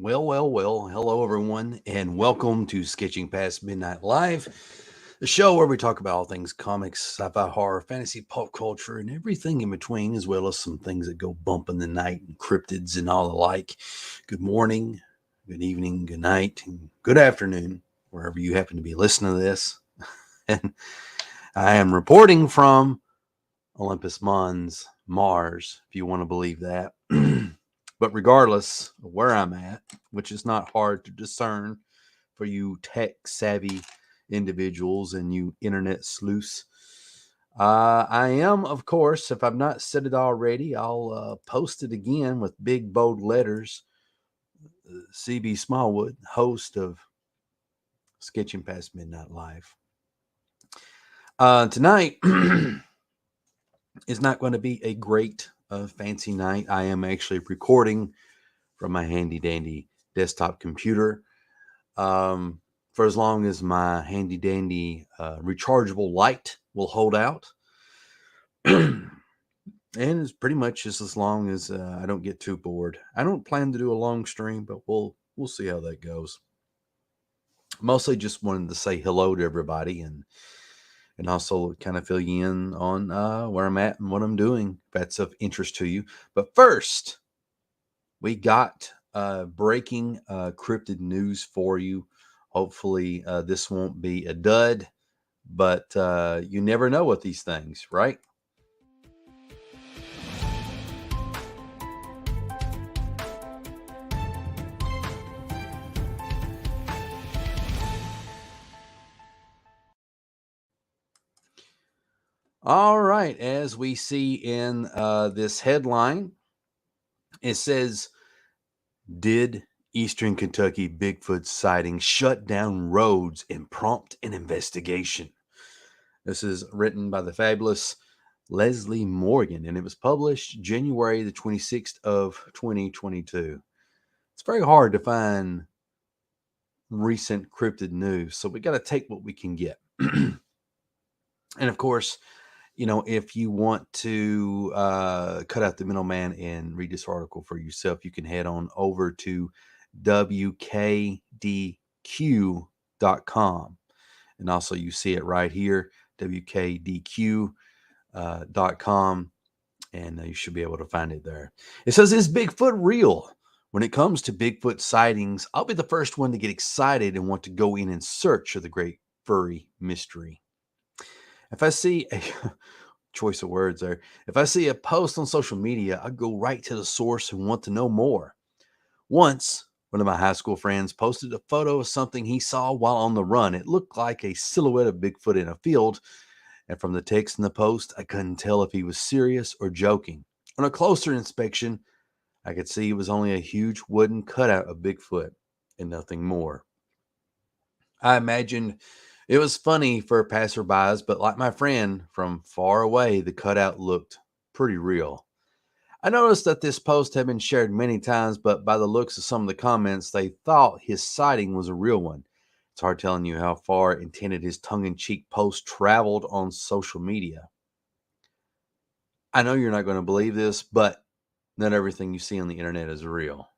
Well. Hello, everyone, and welcome to Sketching Past Midnight Live, the show where we talk about all things comics, sci fi, horror, fantasy, pop culture, and everything in between, as well as some things that go bump in the night and cryptids and all the like. Good morning, good evening, good night, and good afternoon, wherever you happen to be listening to this. And I am reporting from Olympus Mons, Mars, if you want to believe that. But regardless of where I'm at, which is not hard to discern for you tech savvy individuals and you internet sleuths, I am, of course, if I've not said it already, I'll post it again with big bold letters. CB Smallwood, host of Sketching Past Midnight Live. Tonight is not going to be a great fancy night. I am actually recording from my handy dandy desktop computer for as long as my handy dandy rechargeable light will hold out. And it's pretty much just as long as I don't get too bored. I don't plan to do a long stream, but we'll see how that goes. Mostly just wanted to say hello to everybody and also kind of fill you in on where I'm at and what I'm doing, if that's of interest to you. But first, we got breaking cryptid news for you. Hopefully, this won't be a dud, but you never know with these things, right? All right, as we see in this headline, it says, "Did Eastern Kentucky Bigfoot sighting shut down roads and prompt an investigation?" This is written by the fabulous Leslie Morgan, and it was published January the 26th of 2022. It's very hard to find recent cryptid news, so we got to take what we can get. And of course, if you want to cut out the middleman and read this article for yourself, you can head on over to wkdq.com. And also, you see it right here, wkdq.com, and you should be able to find it there. It says, "Is Bigfoot real? When it comes to Bigfoot sightings, I'll be the first one to get excited and want to go in search of the great furry mystery. If I see a choice of words there, if I see a post on social media, I go right to the source and want to know more. Once, one of my high school friends posted a photo of something he saw while on the run. It looked like a silhouette of Bigfoot in a field, and from the text in the post, I couldn't tell if he was serious or joking. On a closer inspection, I could see it was only a huge wooden cutout of Bigfoot and nothing more. I imagined it was funny for passerbys, but like my friend, from far away, the cutout looked pretty real. I noticed that this post had been shared many times, but by the looks of some of the comments, they thought his sighting was a real one. It's hard telling you how far intended his tongue-in-cheek post traveled on social media. I know you're not going to believe this, but not everything you see on the internet is real.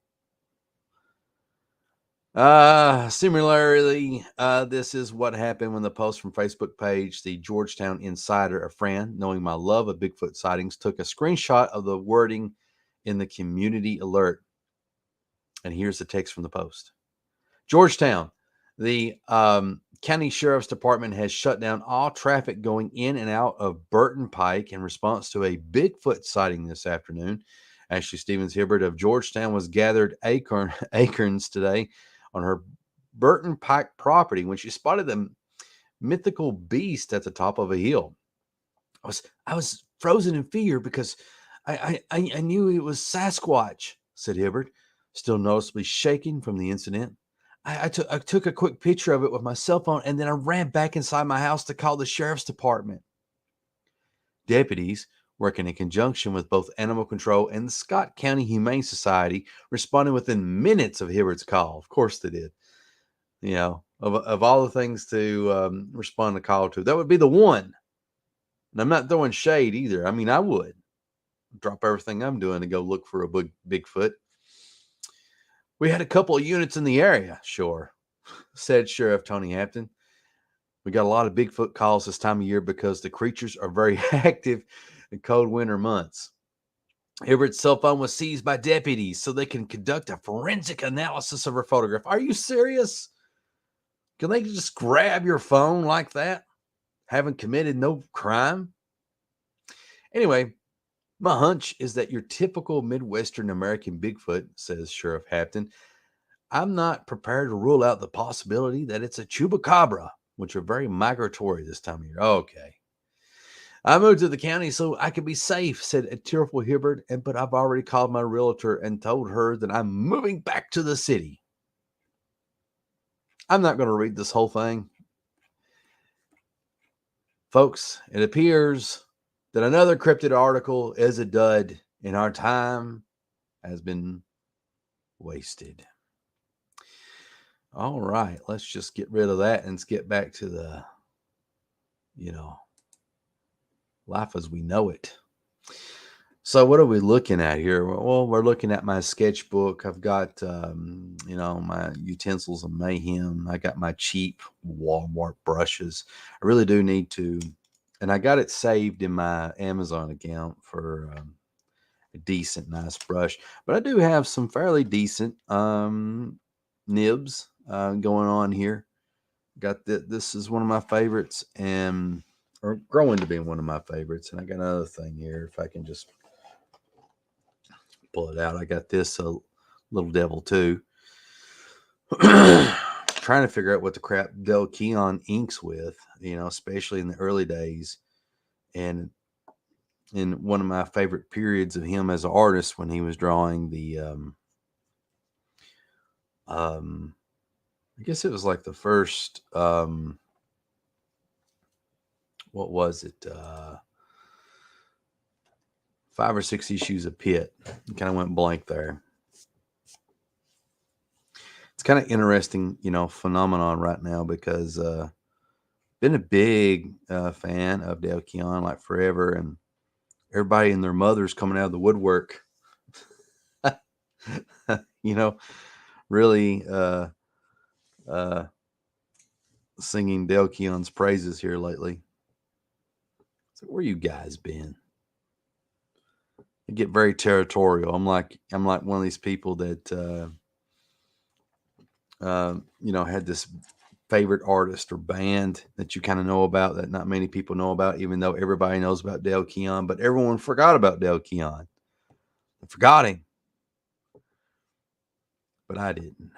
Similarly, this is what happened when the post from Facebook page, the Georgetown Insider, a friend, knowing my love of Bigfoot sightings, took a screenshot of the wording in the community alert. And here's the text from the post. Georgetown, the county sheriff's department has shut down all traffic going in and out of Burton Pike in response to a Bigfoot sighting this afternoon. Ashley Stevens Hibbert of Georgetown was gathered acorns today on her Burton Pike property when she spotted the mythical beast at the top of a hill. I was frozen in fear because I knew it was Sasquatch, said Hibbert, still noticeably shaking from the incident. I took a quick picture of it with my cell phone, and then I ran back inside my house to call the sheriff's department. Deputies, working in conjunction with both Animal Control and the Scott County Humane Society, responded within minutes of Hibbert's call. Of course they did. Of all the things to respond to call to, that would be the one. And I'm not throwing shade either. I mean, I would drop everything I'm doing to go look for a Bigfoot. We had a couple of units in the area, sure, said Sheriff Tony Hampton. We got a lot of Bigfoot calls this time of year because the creatures are very active in cold winter months. Everett's cell phone was seized by deputies so they can conduct a forensic analysis of her photograph. Are you serious? Can they just grab your phone like that? Haven't committed no crime? Anyway, my hunch is that your typical Midwestern American Bigfoot, says Sheriff Hampton, I'm not prepared to rule out the possibility that it's a chupacabra, which are very migratory this time of year. Okay. I moved to the county so I could be safe, said a tearful Hibbert, but I've already called my realtor and told her that I'm moving back to the city. I'm not going to read this whole thing. Folks, it appears that another cryptid article is a dud and our time has been wasted. All right, let's just get rid of that and let's get back to the, life as we know it. So what are we looking at here? Well, we're looking at my sketchbook. I've got, my utensils of mayhem. I got my cheap Walmart brushes. I really do need to, and I got it saved in my Amazon account for a decent, nice brush. But I do have some fairly decent nibs going on here. Got that. This is one of my favorites, or growing to be one of my favorites. And I got another thing here. If I can just pull it out. I got this little devil too. Trying to figure out what the crap Del Keon inks with, especially in the early days. And in one of my favorite periods of him as an artist, when he was drawing the, I guess it was like the first, what was it? 5 or 6 issues of Pit. Kind of went blank there. It's kind of interesting, phenomenon right now because been a big fan of Dale Keon like forever, and everybody and their mothers coming out of the woodwork, really singing Dale Keon's praises here lately. So where you guys been? I get very territorial. I'm like one of these people that had this favorite artist or band that you kind of know about that not many people know about, even though everybody knows about Dale Keon, but everyone forgot about Dale Keon. They forgot him. But I didn't.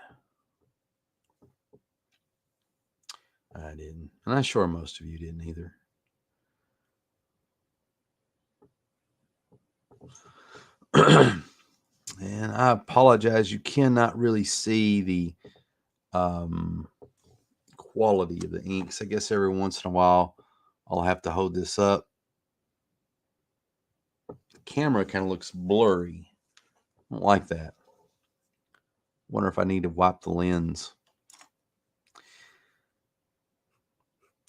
And I'm sure most of you didn't either. And I apologize. You cannot really see the quality of the inks. I guess every once in a while I'll have to hold this up. The camera kind of looks blurry. I don't like that. Wonder if I need to wipe the lens.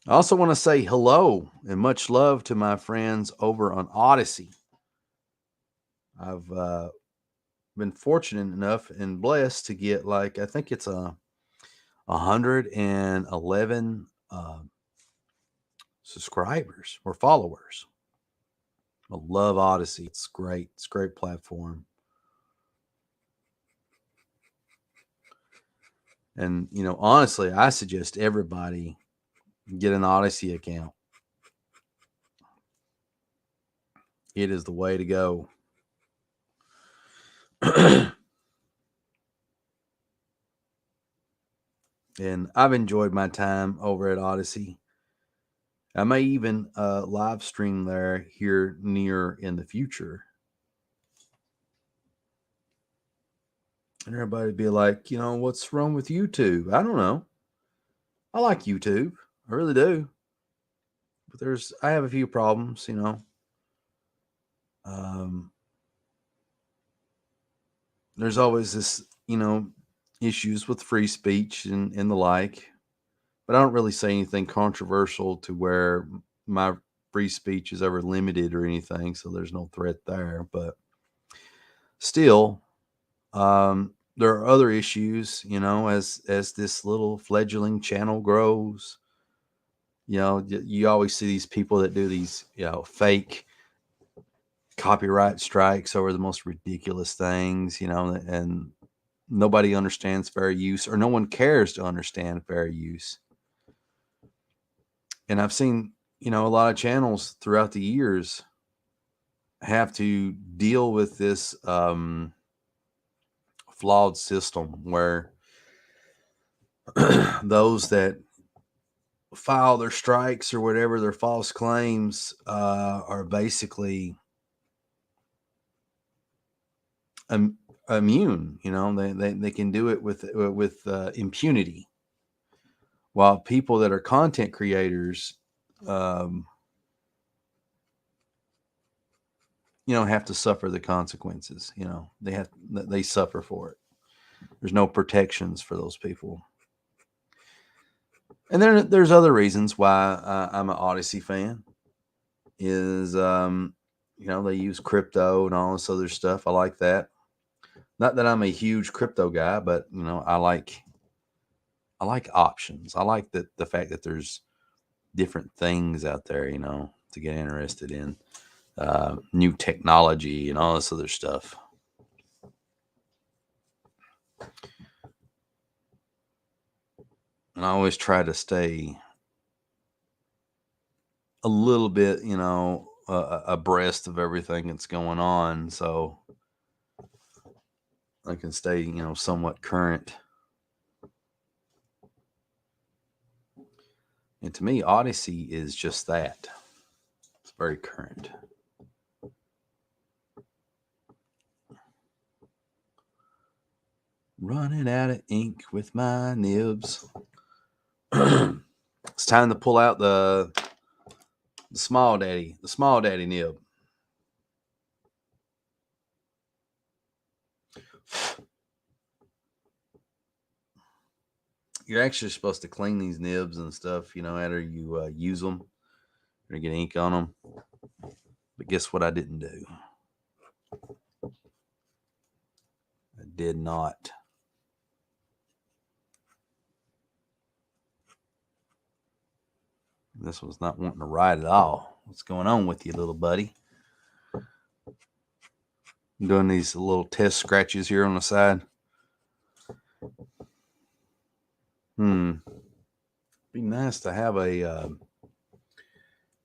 I also want to say hello and much love to my friends over on Odyssey. I've been fortunate enough and blessed to get I think it's 111 subscribers or followers. I love Odyssey. It's great. It's a great platform. And, honestly, I suggest everybody get an Odyssey account. It is the way to go. And I've enjoyed my time over at Odyssey. I may even live stream there here near in the future. And everybody be like, what's wrong with YouTube? I don't know. I like YouTube. I really do. But I have a few problems, there's always this, issues with free speech and the like. But I don't really say anything controversial to where my free speech is ever limited or anything. So there's no threat there. But still, there are other issues, as this little fledgling channel grows. You always see these people that do these, fake copyright strikes over the most ridiculous things, and nobody understands fair use, or no one cares to understand fair use. And I've seen, a lot of channels throughout the years have to deal with this flawed system where those that file their strikes or whatever, their false claims, are basically immune. They can do it with impunity, while people that are content creators, have to suffer the consequences. They suffer for it. There's no protections for those people. And then there's other reasons why I'm an Odyssey fan. Is they use crypto and all this other stuff. I like that. Not that I'm a huge crypto guy, but I like options. I like the fact that there's different things out there, to get interested in, new technology and all this other stuff. And I always try to stay a little bit, abreast of everything that's going on, so I can stay, somewhat current. And to me, Odyssey is just that. It's very current. Running out of ink with my nibs. It's time to pull out the small daddy nib. You're actually supposed to clean these nibs and stuff, after you use them or get ink on them. But guess what I didn't do? I did not. This one's not wanting to ride at all. What's going on with you, little buddy? I'm doing these little test scratches here on the side. Be nice to have a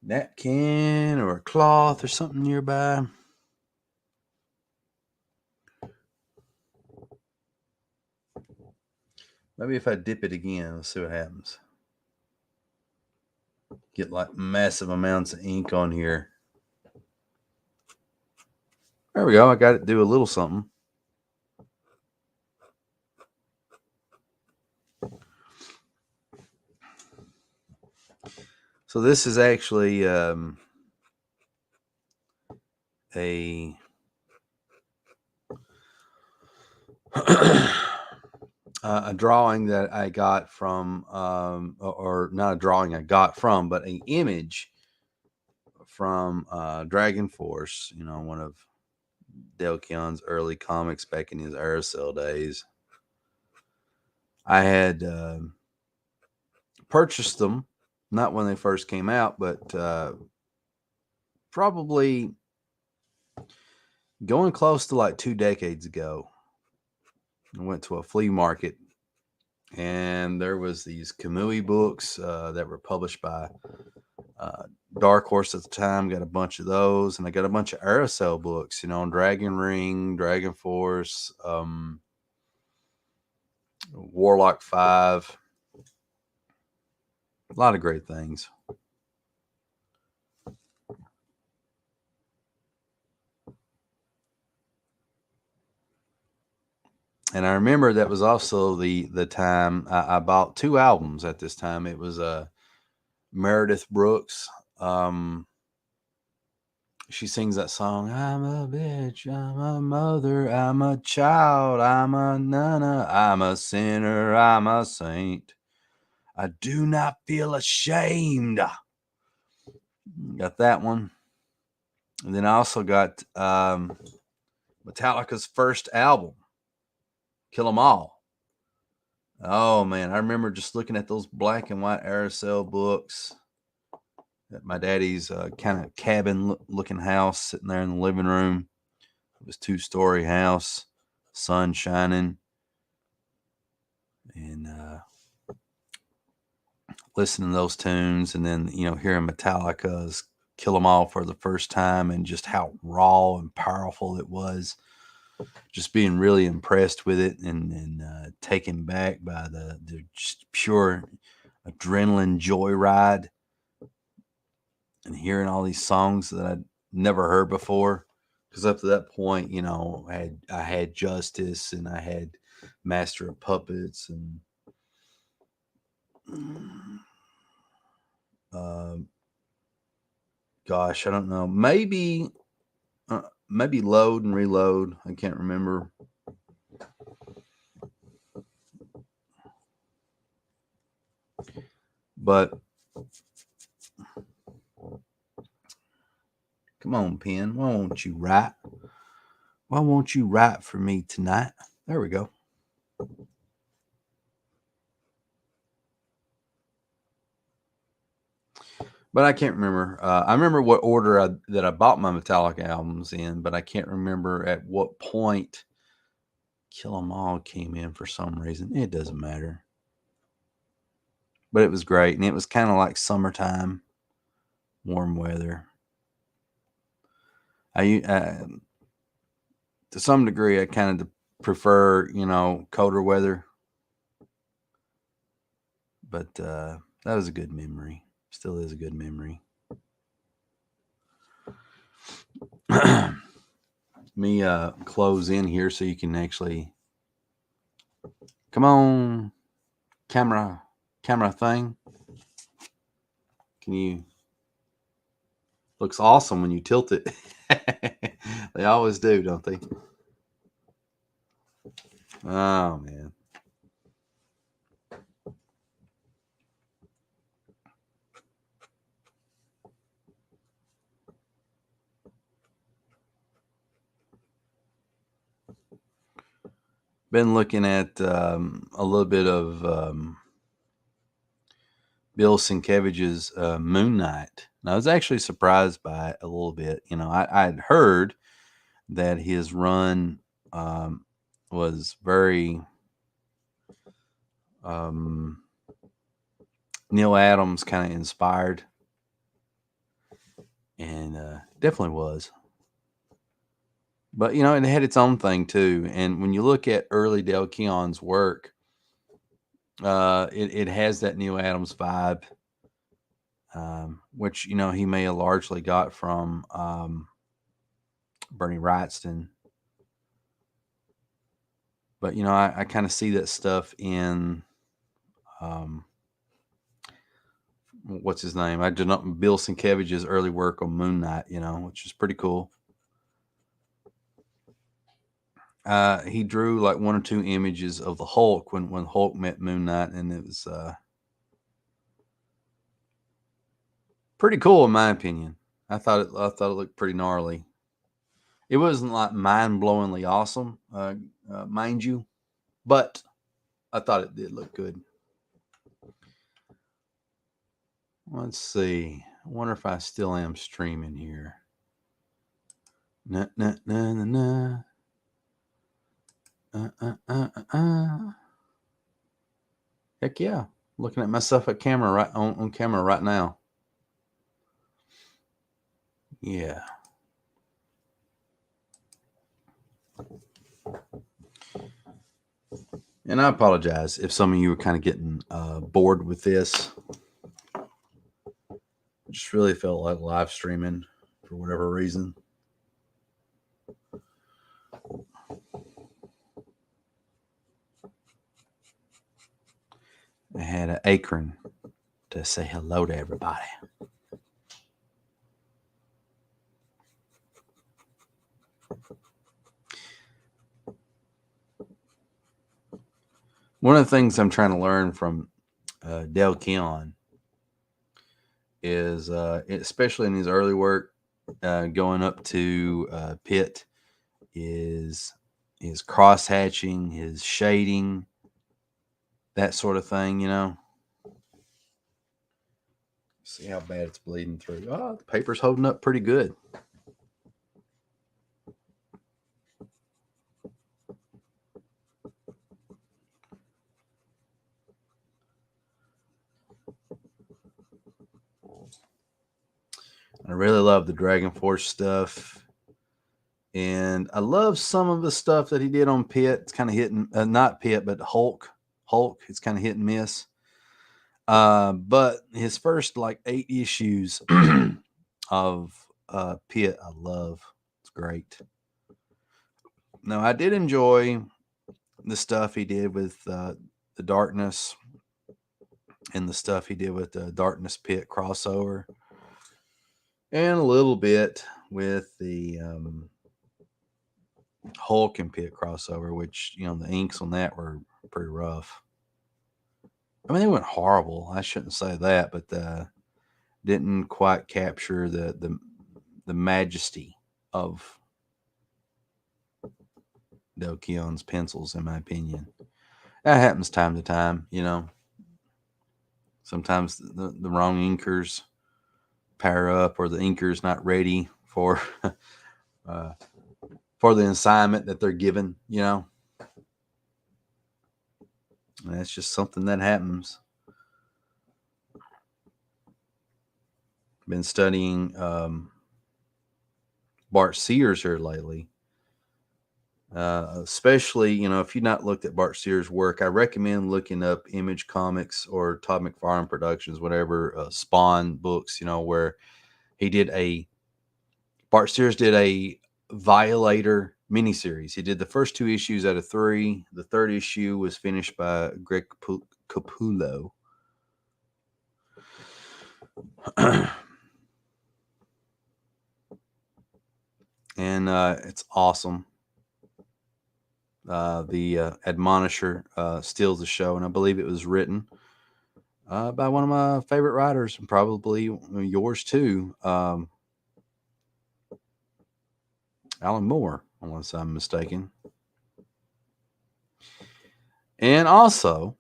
napkin or a cloth or something nearby. Maybe if I dip it again, let's see what happens. Get like massive amounts of ink on here. There we go. I got it to do a little something. So this is actually a a drawing that I got from, or not a drawing I got from, but an image from Dragon Force, one of Dale Keon's early comics back in his Aerocell days. I had purchased them, not when they first came out, but probably going close to like 2 decades ago. I went to a flea market, and there was these Kamui books that were published by Dark Horse at the time. Got a bunch of those, and I got a bunch of Aerocell books, Dragon Ring, Dragon Force, Warlock 5. A lot of great things. And I remember that was also the time I bought 2 albums at this time. It was Meredith Brooks. She sings that song, I'm a bitch, I'm a mother, I'm a child, I'm a nana, I'm a sinner, I'm a saint. I do not feel ashamed. Got that one. And then I also got Metallica's first album. Kill 'Em All. Oh man, I remember just looking at those black and white Araceli books at my daddy's kind of cabin looking house sitting there in the living room. It was 2-story house, sun shining, and listening to those tunes, and then hearing Metallica's "Kill 'Em All" for the first time, and just how raw and powerful it was. Just being really impressed with it, and taken back by the just pure adrenaline joyride, and hearing all these songs that I'd never heard before. Because up to that point, I had Justice, and I had Master of Puppets, and gosh, I don't know. Maybe Load and Reload. I can't remember. But come on, pen. Why won't you write? Why won't you write for me tonight? There we go. But I can't remember. I remember what order that I bought my Metallica albums in, but I can't remember at what point Kill 'Em All came in for some reason. It doesn't matter. But it was great, and it was kind of like summertime, warm weather. To some degree, I kind of prefer, colder weather. But that was a good memory. Still is a good memory. Let me close in here so you can actually. Come on, camera thing. Can you? Looks awesome when you tilt it. They always do, don't they? Oh man. Been looking at a little bit of Bill Sienkiewicz's Moon Knight. And I was actually surprised by it a little bit. I had heard that his run was very Neil Adams kind of inspired, and definitely was. But it had its own thing too. And when you look at early Dale Keown's work, it has that Neil Adams vibe, which he may have largely got from Bernie Wrightson. But I kind of see that stuff in what's his name? I do not Bill Sienkiewicz's early work on Moon Knight, which is pretty cool. He drew like 1 or 2 images of the Hulk when Hulk met Moon Knight, and it was pretty cool in my opinion. I thought it looked pretty gnarly. It wasn't like mind-blowingly awesome, mind you, but I thought it did look good. Let's see. I wonder if I still am streaming here. Nah, nah, nah, nah, nah. Heck yeah. Looking at myself at camera on camera right now. Yeah. And I apologize if some of you are kind of getting bored with this. Just really felt like live streaming for whatever reason. I had an acorn to say hello to everybody. One of the things I'm trying to learn from Dale Keown is, especially in his early work, going up to Pitt, is his cross hatching, his shading, that sort of thing, you know. See how bad it's bleeding through. Oh, the paper's holding up pretty good. I really love the Dragon Force stuff. And I love some of the stuff that he did on Pitt. It's kind of hitting, not Pitt, but Hulk. Hulk, it's kind of hit and miss. But his first like 8 issues of Pitt, I love. It's great. Now, I did enjoy the stuff he did with the Darkness and the stuff he did with the Darkness Pitt crossover, and a little bit with the Hulk and Pitt crossover, which, you know, the inks on that were pretty rough. I mean, they weren't horrible. I shouldn't say that, but didn't quite capture the majesty of Del Keon's pencils, in my opinion. That happens time to time, you know. Sometimes the wrong inkers power up, or the inker's not ready for the assignment that they're given, you know. And that's just something that happens. Been studying Bart Sears here lately. Especially, you know, if you've not looked at Bart Sears' work, I recommend looking up Image Comics or Todd McFarlane Productions, whatever, Spawn books, you know, where Bart Sears did a Violator miniseries. He did the first 2 issues out of 3. The 3rd issue was finished by Greg Capullo. And it's awesome. The Admonisher steals the show, and I believe it was written by one of my favorite writers, and probably yours too, Alan Moore, unless I'm mistaken. And also,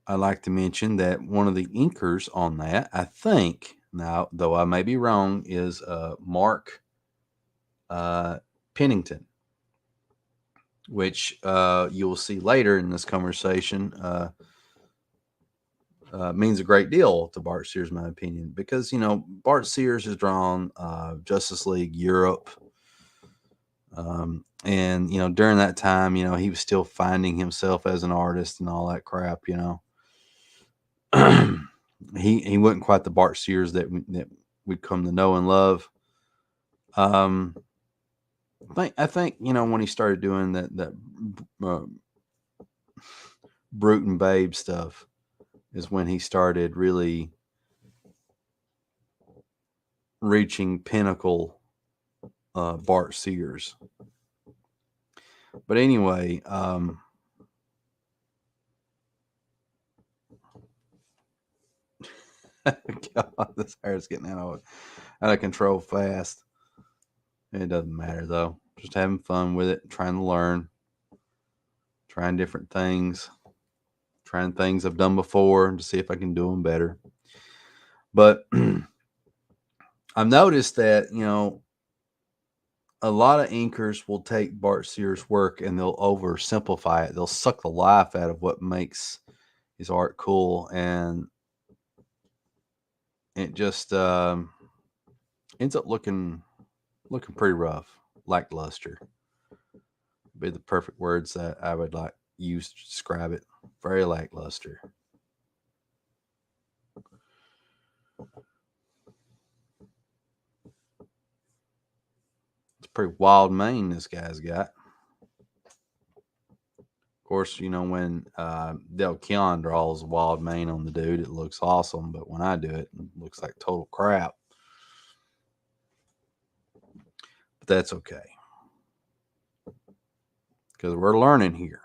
I'd like to mention that one of the inkers on that, I think, now, though I may be wrong, is Mark Pennington, which you will see later in this conversation means a great deal to Bart Sears, in my opinion, because, you know, Bart Sears has drawn Justice League Europe. And, you know, during that time, you know, he was still finding himself as an artist and all that crap, you know. He wasn't quite the Bart Sears that we'd come to know and love. I think, you know, when he started doing that Brute and Babe stuff is when he started really reaching pinnacle Bart Sears. But anyway, God, this hair's getting out of control fast. It doesn't matter though. Just having fun with it, trying to learn, trying different things, trying things I've done before to see if I can do them better. But I've noticed that, you know, a lot of inkers will take Bart Sears' work and they'll oversimplify it. They'll suck the life out of what makes his art cool, and it just ends up looking pretty rough, lackluster. Be the perfect words that I would like use to describe it. Very lackluster. It's a pretty wild mane this guy's got. Of course, you know, when Del Keon draws a wild mane on the dude, it looks awesome. But when I do it, it looks like total crap. But that's okay, because we're learning here.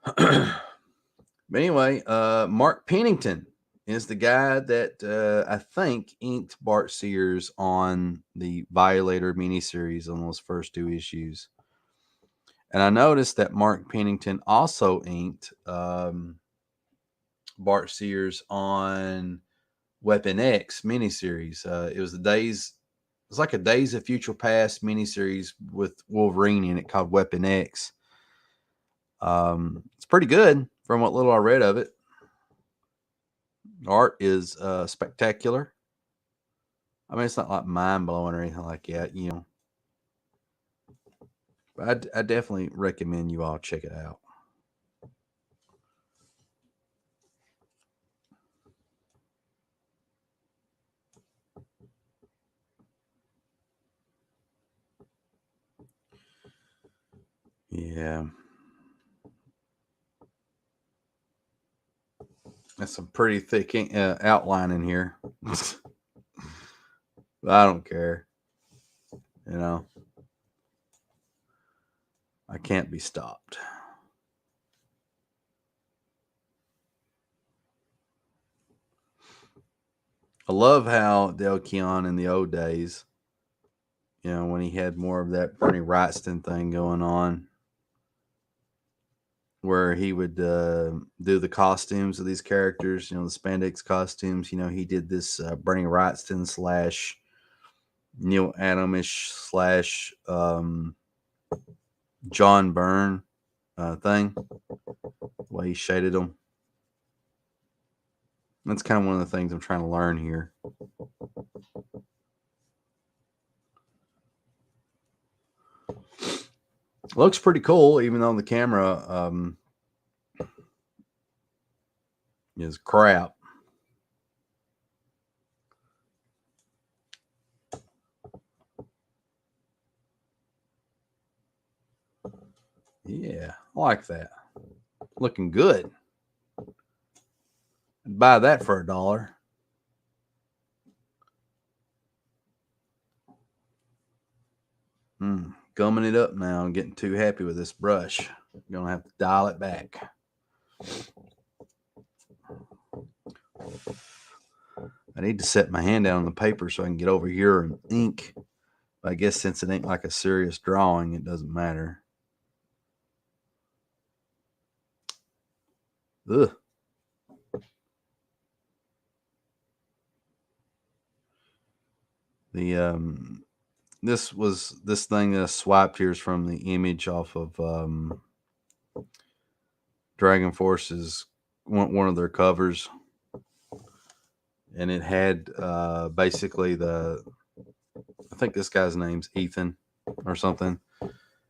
But anyway, Mark Pennington is the guy that I think inked Bart Sears on the Violator miniseries on those first 2 issues. And I noticed that Mark Pennington also inked Bart Sears on Weapon X miniseries. It was like a Days of Future Past miniseries with Wolverine in it called Weapon X. It's pretty good from what little I read of it. Art is spectacular. I mean, it's not like mind blowing or anything like that, you know. But I definitely recommend you all check it out. Yeah. That's some pretty thick outline in here. But I don't care. You know, I can't be stopped. I love how Del Keon in the old days, you know, when he had more of that Bernie Wrightson thing going on, where he would do the costumes of these characters, you know, the spandex costumes. You know, he did this Bernie Wrightson slash Neil Adamish slash John Byrne thing, the way he shaded them. That's kind of one of the things I'm trying to learn here. Looks pretty cool, even though the camera is crap. Yeah, I like that. Looking good. I'd buy that for $1. Gumming it up now and getting too happy with this brush. I'm gonna have to dial it back. I need to set my hand down on the paper so I can get over here and ink. But I guess since it ain't like a serious drawing, it doesn't matter. Ugh. The this thing that I swiped here is from the image off of Dragon Force's one of their covers, and it had basically I think this guy's name's Ethan or something,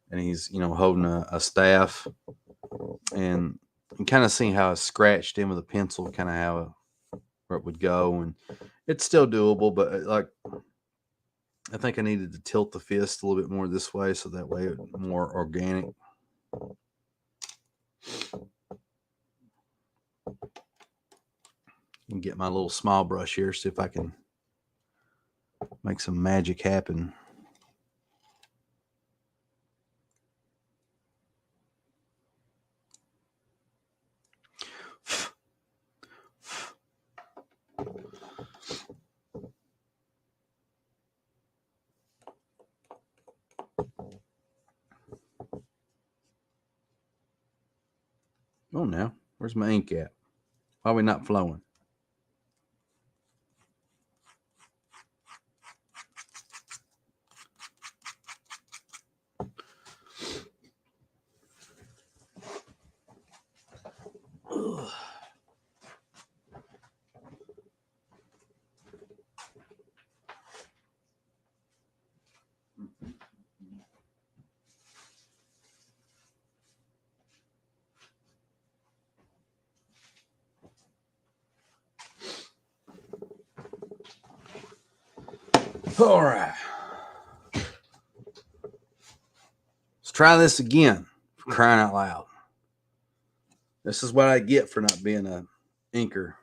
and he's, you know, holding a staff, and you kind of see how I scratched in with a pencil, kind of how where it would go, and it's still doable, but like I think I needed to tilt the fist a little bit more this way, so that way it's more organic. And get my little small brush here, see if I can make some magic happen. Oh, now where's my ink at? Why are we not flowing? All right. Let's try this again, for crying out loud. This is what I get for not being a inker.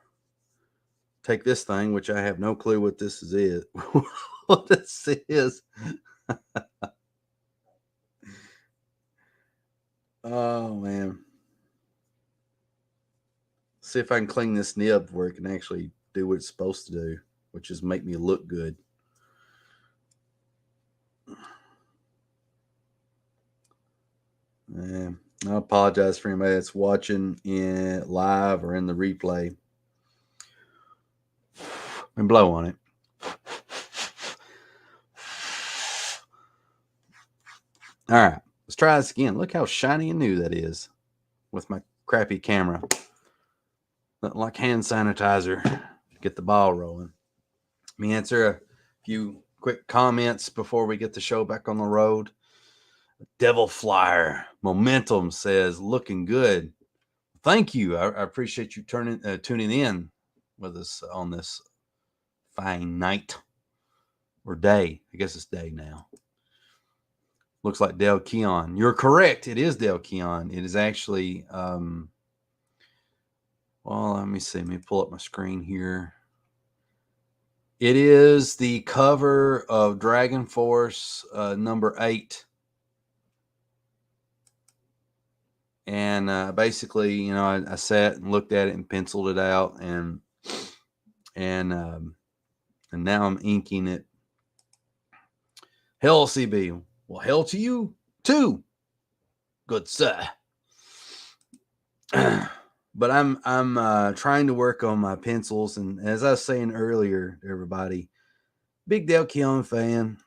Take this thing, which I have no clue what this is. What this is. Oh, man. See if I can clean this nib where it can actually do what it's supposed to do, which is make me look good. I apologize for anybody that's watching in live or in the replay. And blow on it. All right, let's try this again. Look how shiny and new that is with my crappy camera. Nothing like hand sanitizer to get the ball rolling. Let me answer a few quick comments before we get the show back on the road. Devil Flyer Momentum says, looking good. Thank you. I appreciate you tuning in with us on this fine night or day. I guess it's day now. Looks like Del Keon. You're correct. It is Del Keon. It is actually, well, let me see. Let me pull up my screen here. It is the cover of Dragon Force number 8. And basically, you know, I sat and looked at it and penciled it out, and now I'm inking it. Hell, CB. Well, hell to you too, good sir. But I'm trying to work on my pencils, and as I was saying earlier, everybody, big Del Keon fan,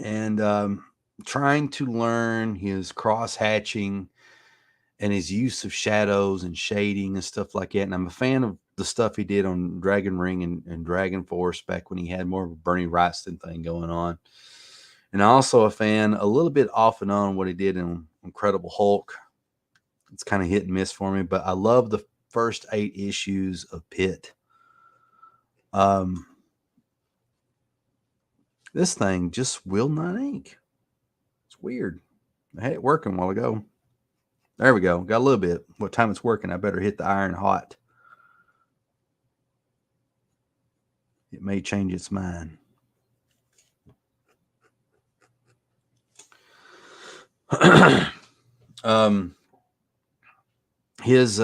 and trying to learn his cross hatching and his use of shadows and shading and stuff like that. And I'm a fan of the stuff he did on Dragon Ring and Dragon Force back when he had more of a Bernie Wrightson thing going on. And also a fan, a little bit off and on, what he did in Incredible Hulk. It's kind of hit and miss for me, but I love the first 8 issues of Pitt. This thing just will not ink. It's weird. I had it working a while ago. There we go. Got a little bit. What time it's working, I better hit the iron hot. It may change its mind. His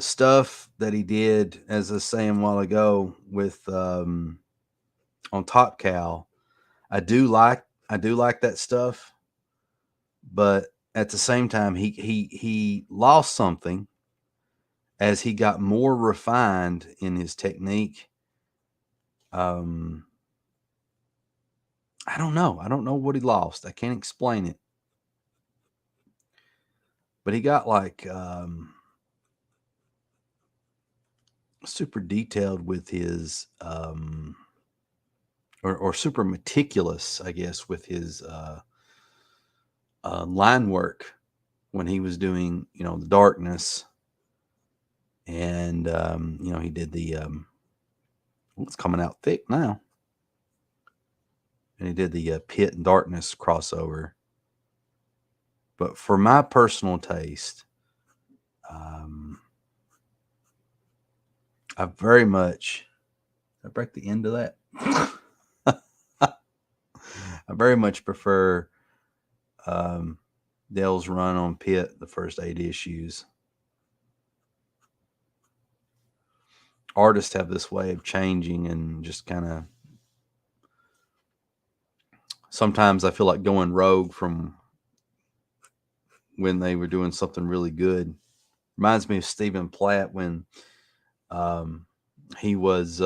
stuff that he did, as I was saying a while ago, with on Top Cow, I do like that stuff, but at the same time, he lost something as he got more refined in his technique. I don't know. I don't know what he lost. I can't explain it. But he got like super detailed with his or super meticulous, I guess, with his line work when he was doing, you know, the darkness. And you know, he did the it's coming out thick now. And he did the Pitt and Darkness crossover. But for my personal taste, I very much, I break the end of that. I very much prefer Dell's run on Pitt, the first 8 issues. Artists have this way of changing and just kind of, sometimes I feel like going rogue from when they were doing something really good. Reminds me of Stephen Platt when he was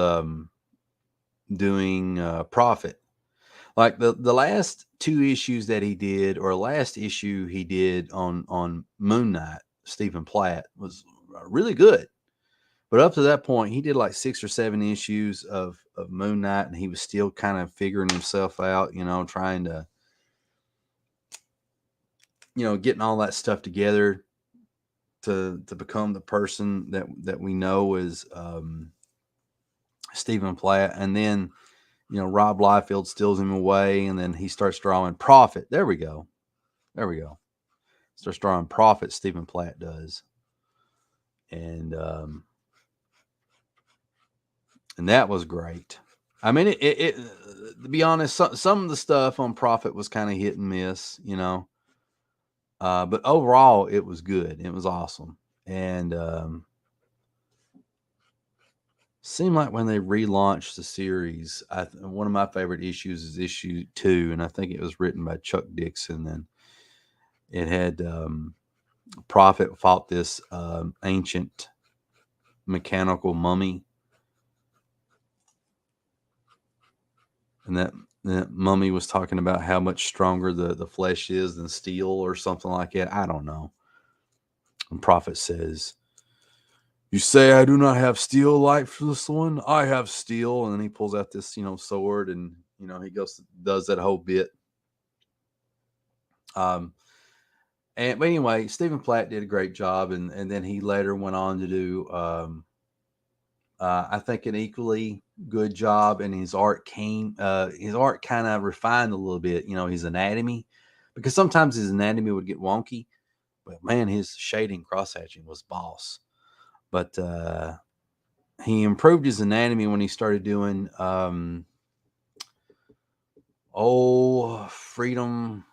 doing Prophet. Like the last 2 issues that he did, or last issue he did on Moon Knight, Stephen Platt, was really good. But up to that point, he did like 6 or 7 issues of Moon Knight, and he was still kind of figuring himself out, you know, trying to, you know, getting all that stuff together to become the person that we know as Stephen Platt. And then, you know, Rob Liefeld steals him away, and then he starts drawing Prophet. There we go. Starts drawing Prophet, Stephen Platt does. And that was great. I mean, it to be honest, some of the stuff on Prophet was kind of hit and miss, you know. But overall, it was good. It was awesome. And seemed like when they relaunched the series, one of my favorite issues is issue 2, and I think it was written by Chuck Dixon. And it had Prophet fought this ancient mechanical mummy, and that mummy was talking about how much stronger the flesh is than steel or something like that. I don't know. And Prophet says, "You say I do not have steel like this one? I have steel." And then he pulls out this, sword, and he does that whole bit. Um, but anyway, Stephen Platt did a great job, and then he later went on to do, I think, an equally good job. And his art kind of refined a little bit. His anatomy, because sometimes his anatomy would get wonky, but man, his shading, cross hatching was boss. But he improved his anatomy when he started doing freedom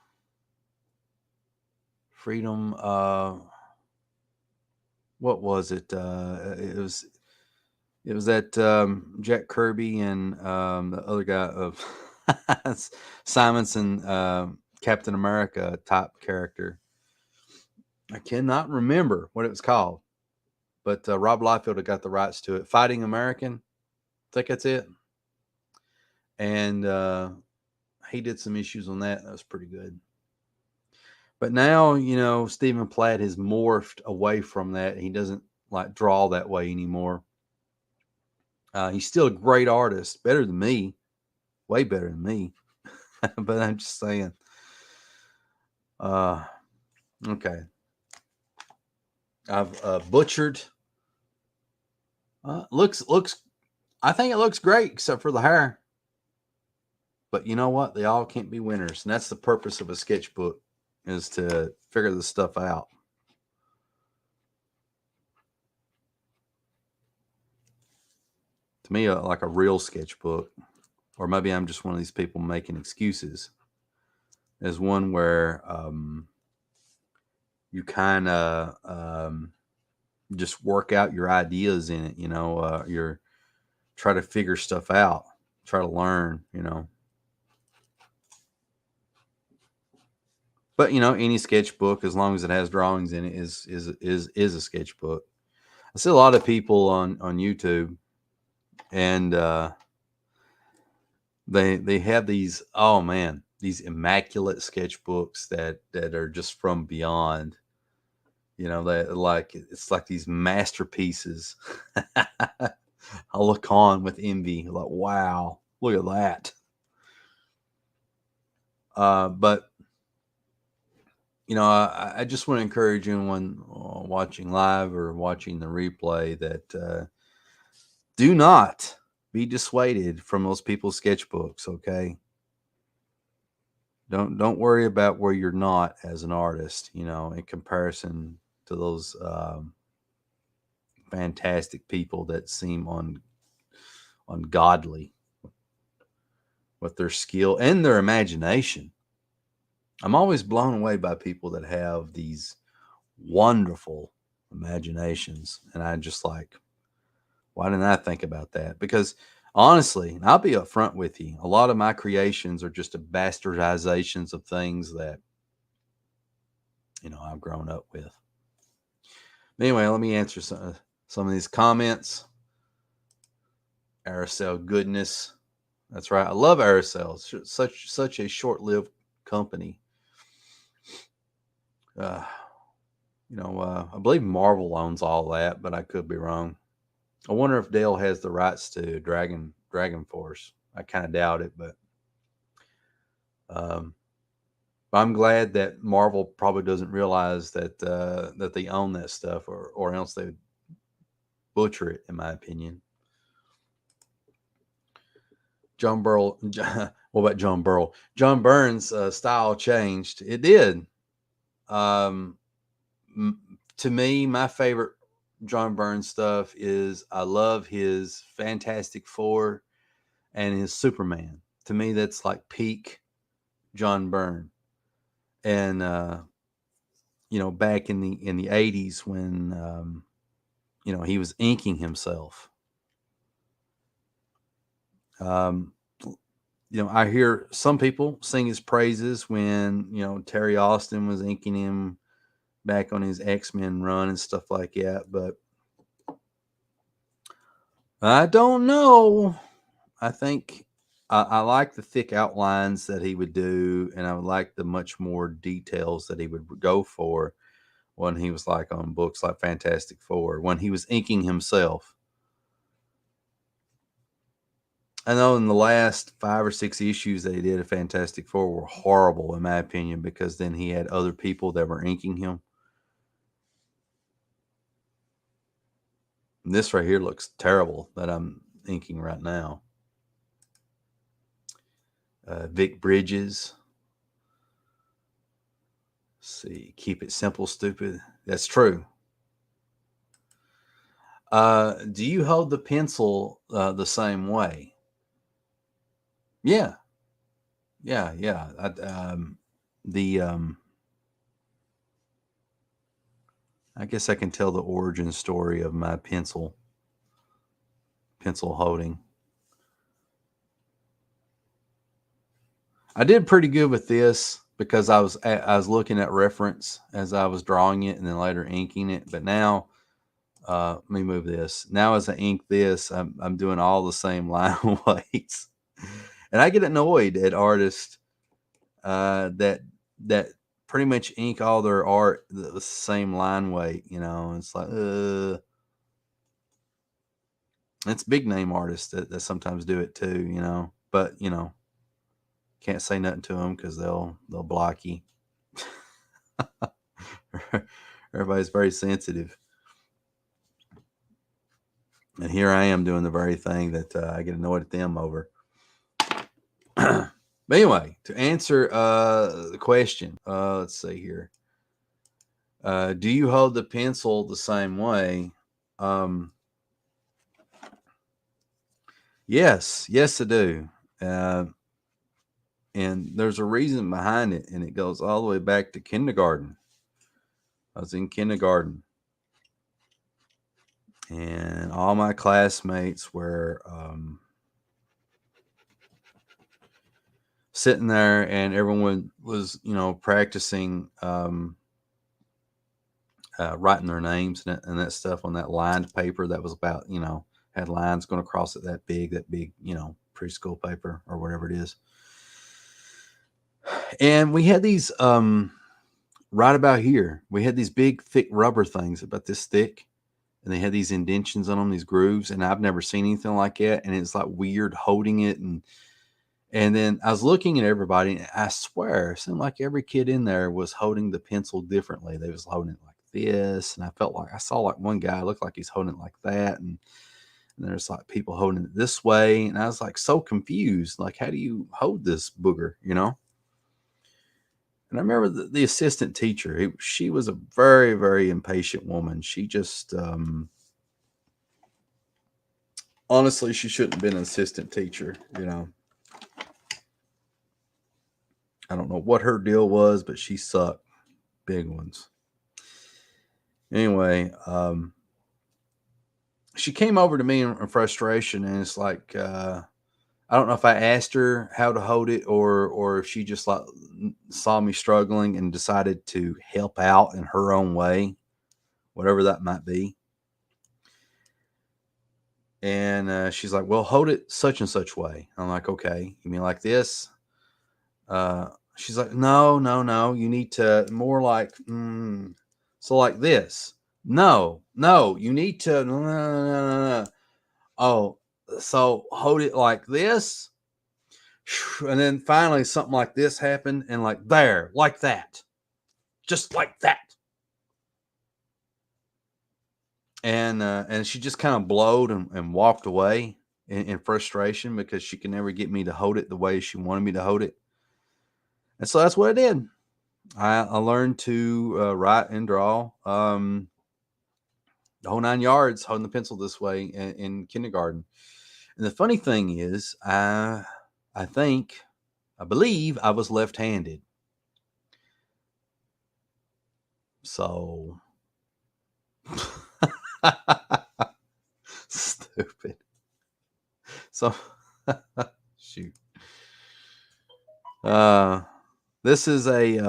what was it? It was that Jack Kirby and the other guy of Simonson, Captain America type character. I cannot remember what it was called, but Rob Liefeld had got the rights to it. Fighting American, I think that's it. And he did some issues on that. That was pretty good. But now, Stephen Platt has morphed away from that. He doesn't like draw that way anymore. He's still a great artist, better than me, way better than me. But I'm just saying. Okay. I've butchered. Looks. I think it looks great, except for the hair. But you know what? They all can't be winners, and that's the purpose of a sketchbook, is to figure this stuff out. To me, like a real sketchbook, or maybe I'm just one of these people making excuses, is one where you kind of just work out your ideas in it. You're try to figure stuff out, try to learn. But any sketchbook, as long as it has drawings in it, is a sketchbook. I see a lot of people on YouTube, and they have these, oh man, these immaculate sketchbooks that are just from beyond. That, like, it's like these masterpieces. I look on with envy, like, wow, look at that. But I just want to encourage anyone watching live or watching the replay that do not be dissuaded from those people's sketchbooks. Okay, don't worry about where you're not as an artist. In comparison to those fantastic people that seem ungodly with their skill and their imagination. I'm always blown away by people that have these wonderful imaginations, and I just like, why didn't I think about that? Because honestly, and I'll be upfront with you, a lot of my creations are just a bastardizations of things that I've grown up with. Anyway, let me answer some of these comments. Aracel Goodness, that's right. I love Aracel. Such a short-lived company. I believe Marvel owns all that, but I could be wrong. I wonder if Dale has the rights to Dragon Force. I kind of doubt it, but I'm glad that Marvel probably doesn't realize that that they own that stuff, or else they would butcher it, in my opinion. John Burl. What about John Burl? John Byrne's style changed. It did. To me, my favorite John Byrne stuff is, I love his Fantastic Four and his Superman. To me, that's like peak John Byrne. And back in the 80s when he was inking himself. I hear some people sing his praises when Terry Austin was inking him back on his X-Men run and stuff like that, but I don't know. I think I like the thick outlines that he would do, and I would like the much more details that he would go for when he was like on books like Fantastic Four, when he was inking himself. I know in the last 5 or 6 issues that he did of Fantastic Four were horrible, in my opinion, because then he had other people that were inking him. And this right here looks terrible that I'm inking right now. Vic Bridges. Let's see, keep it simple, stupid. That's true. Do you hold the pencil the same way? Yeah, yeah. I guess I can tell the origin story of my pencil holding. I did pretty good with this because I was looking at reference as I was drawing it and then later inking it. But now, let me move this. Now as I ink this, I'm doing all the same line weights, and I get annoyed at artists that pretty much ink all their art the same line weight. It's like it's big name artists that sometimes do it too. But can't say nothing to them because they'll block you. Everybody's very sensitive, and here I am doing the very thing that I get annoyed at them over. But anyway, to answer the question, let's see here. Do you hold the pencil the same way? Yes, I do. And there's a reason behind it, and it goes all the way back to kindergarten. I was in kindergarten, and all my classmates were sitting there, and everyone was, practicing writing their names and that stuff on that lined paper that was about, had lines going across it that big, preschool paper or whatever it is. And we had these right about here. We had these big, thick rubber things about this thick, and they had these indentions on them, these grooves, and I've never seen anything like that. And it's like weird holding it, and then I was looking at everybody, and I swear, it seemed like every kid in there was holding the pencil differently. They was holding it like this, and I felt like I saw like one guy looked like he's holding it like that, and there's like people holding it this way, and I was like so confused. Like, how do you hold this booger, And I remember the assistant teacher. She was a very, very impatient woman. She just, honestly, she shouldn't have been an assistant teacher. I don't know what her deal was, but she sucked big ones. Anyway, she came over to me in frustration, and it's like, I don't know if I asked her how to hold it or if she just like saw me struggling and decided to help out in her own way, whatever that might be. And she's like, well, hold it such and such way. I'm like, okay, you mean like this? She's like, no. You need to more like, so like this. No, you need to, no. Oh, so hold it like this. And then finally something like this happened, and like there, like that, just like that. And she just kind of blowed and walked away in frustration because she could never get me to hold it the way she wanted me to hold it. And so that's what I did. I learned to write and draw the whole 9 yards, holding the pencil this way in kindergarten. And the funny thing is, I believe I was left-handed. So stupid. So shoot. Uh, this is a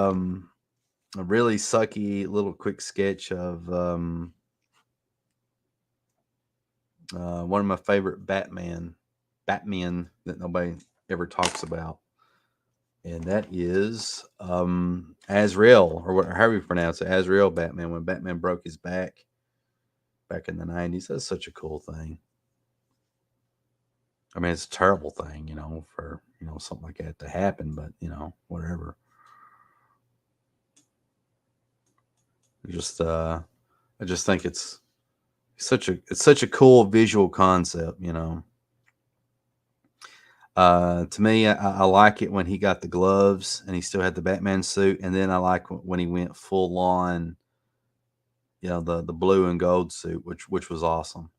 really sucky little quick sketch of one of my favorite Batman that nobody ever talks about, and that is Azrael, or however you pronounce it, Azrael Batman. When Batman broke his back in the 90s, that's such a cool thing. I mean, it's a terrible thing, for something like that to happen, but whatever. Just I just think it's such a cool visual concept. To me, I like it when he got the gloves and he still had the Batman suit, and then I like when he went full on, the blue and gold suit, which was awesome.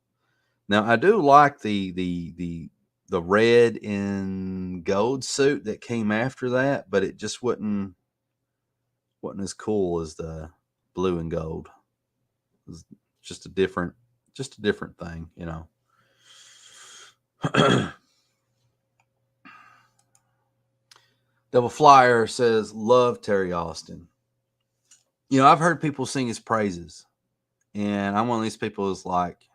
Now I do like the red and gold suit that came after that, but it just wasn't as cool as the blue and gold. It was just a different thing. Devil Flyer says, love Terry Austin. I've heard people sing his praises, and I'm one of these people who's like,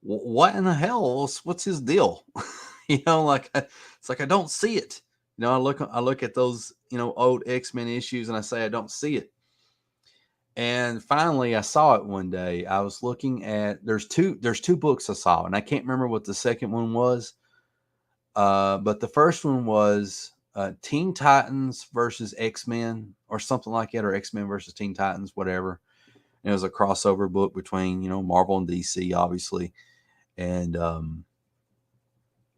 what in the hell? What's his deal? Like it's like I don't see it. I look at those old X-Men issues, and I say I don't see it. And finally, I saw it one day. I was looking at there's two books I saw, and I can't remember what the second one was. But the first one was Teen Titans versus X-Men or something like that, or X-Men versus Teen Titans, whatever. And it was a crossover book between Marvel and DC, obviously, and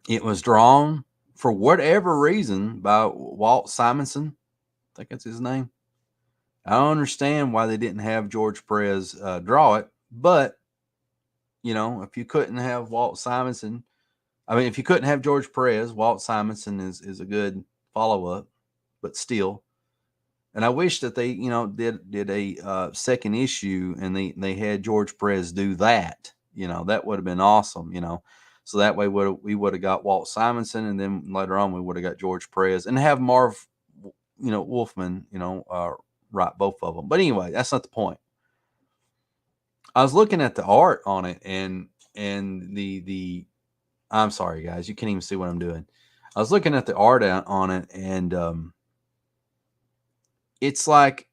it was drawn for whatever reason by Walt Simonson. I think that's his name. I don't understand why they didn't have George Perez draw it, but if you couldn't have Walt Simonson, if you couldn't have George Perez, Walt Simonson is a good follow up, but still. And I wish that they did a second issue and they had George Perez do that. That would have been awesome. So that way we would have got Walt Simonson, and then later on we would have got George Perez, and have Marv, Wolfman, write both of them. But anyway, that's not the point. I was looking at the art on it, and the I'm sorry, guys, you can't even see what I'm doing. I was looking at the art on it, and it's like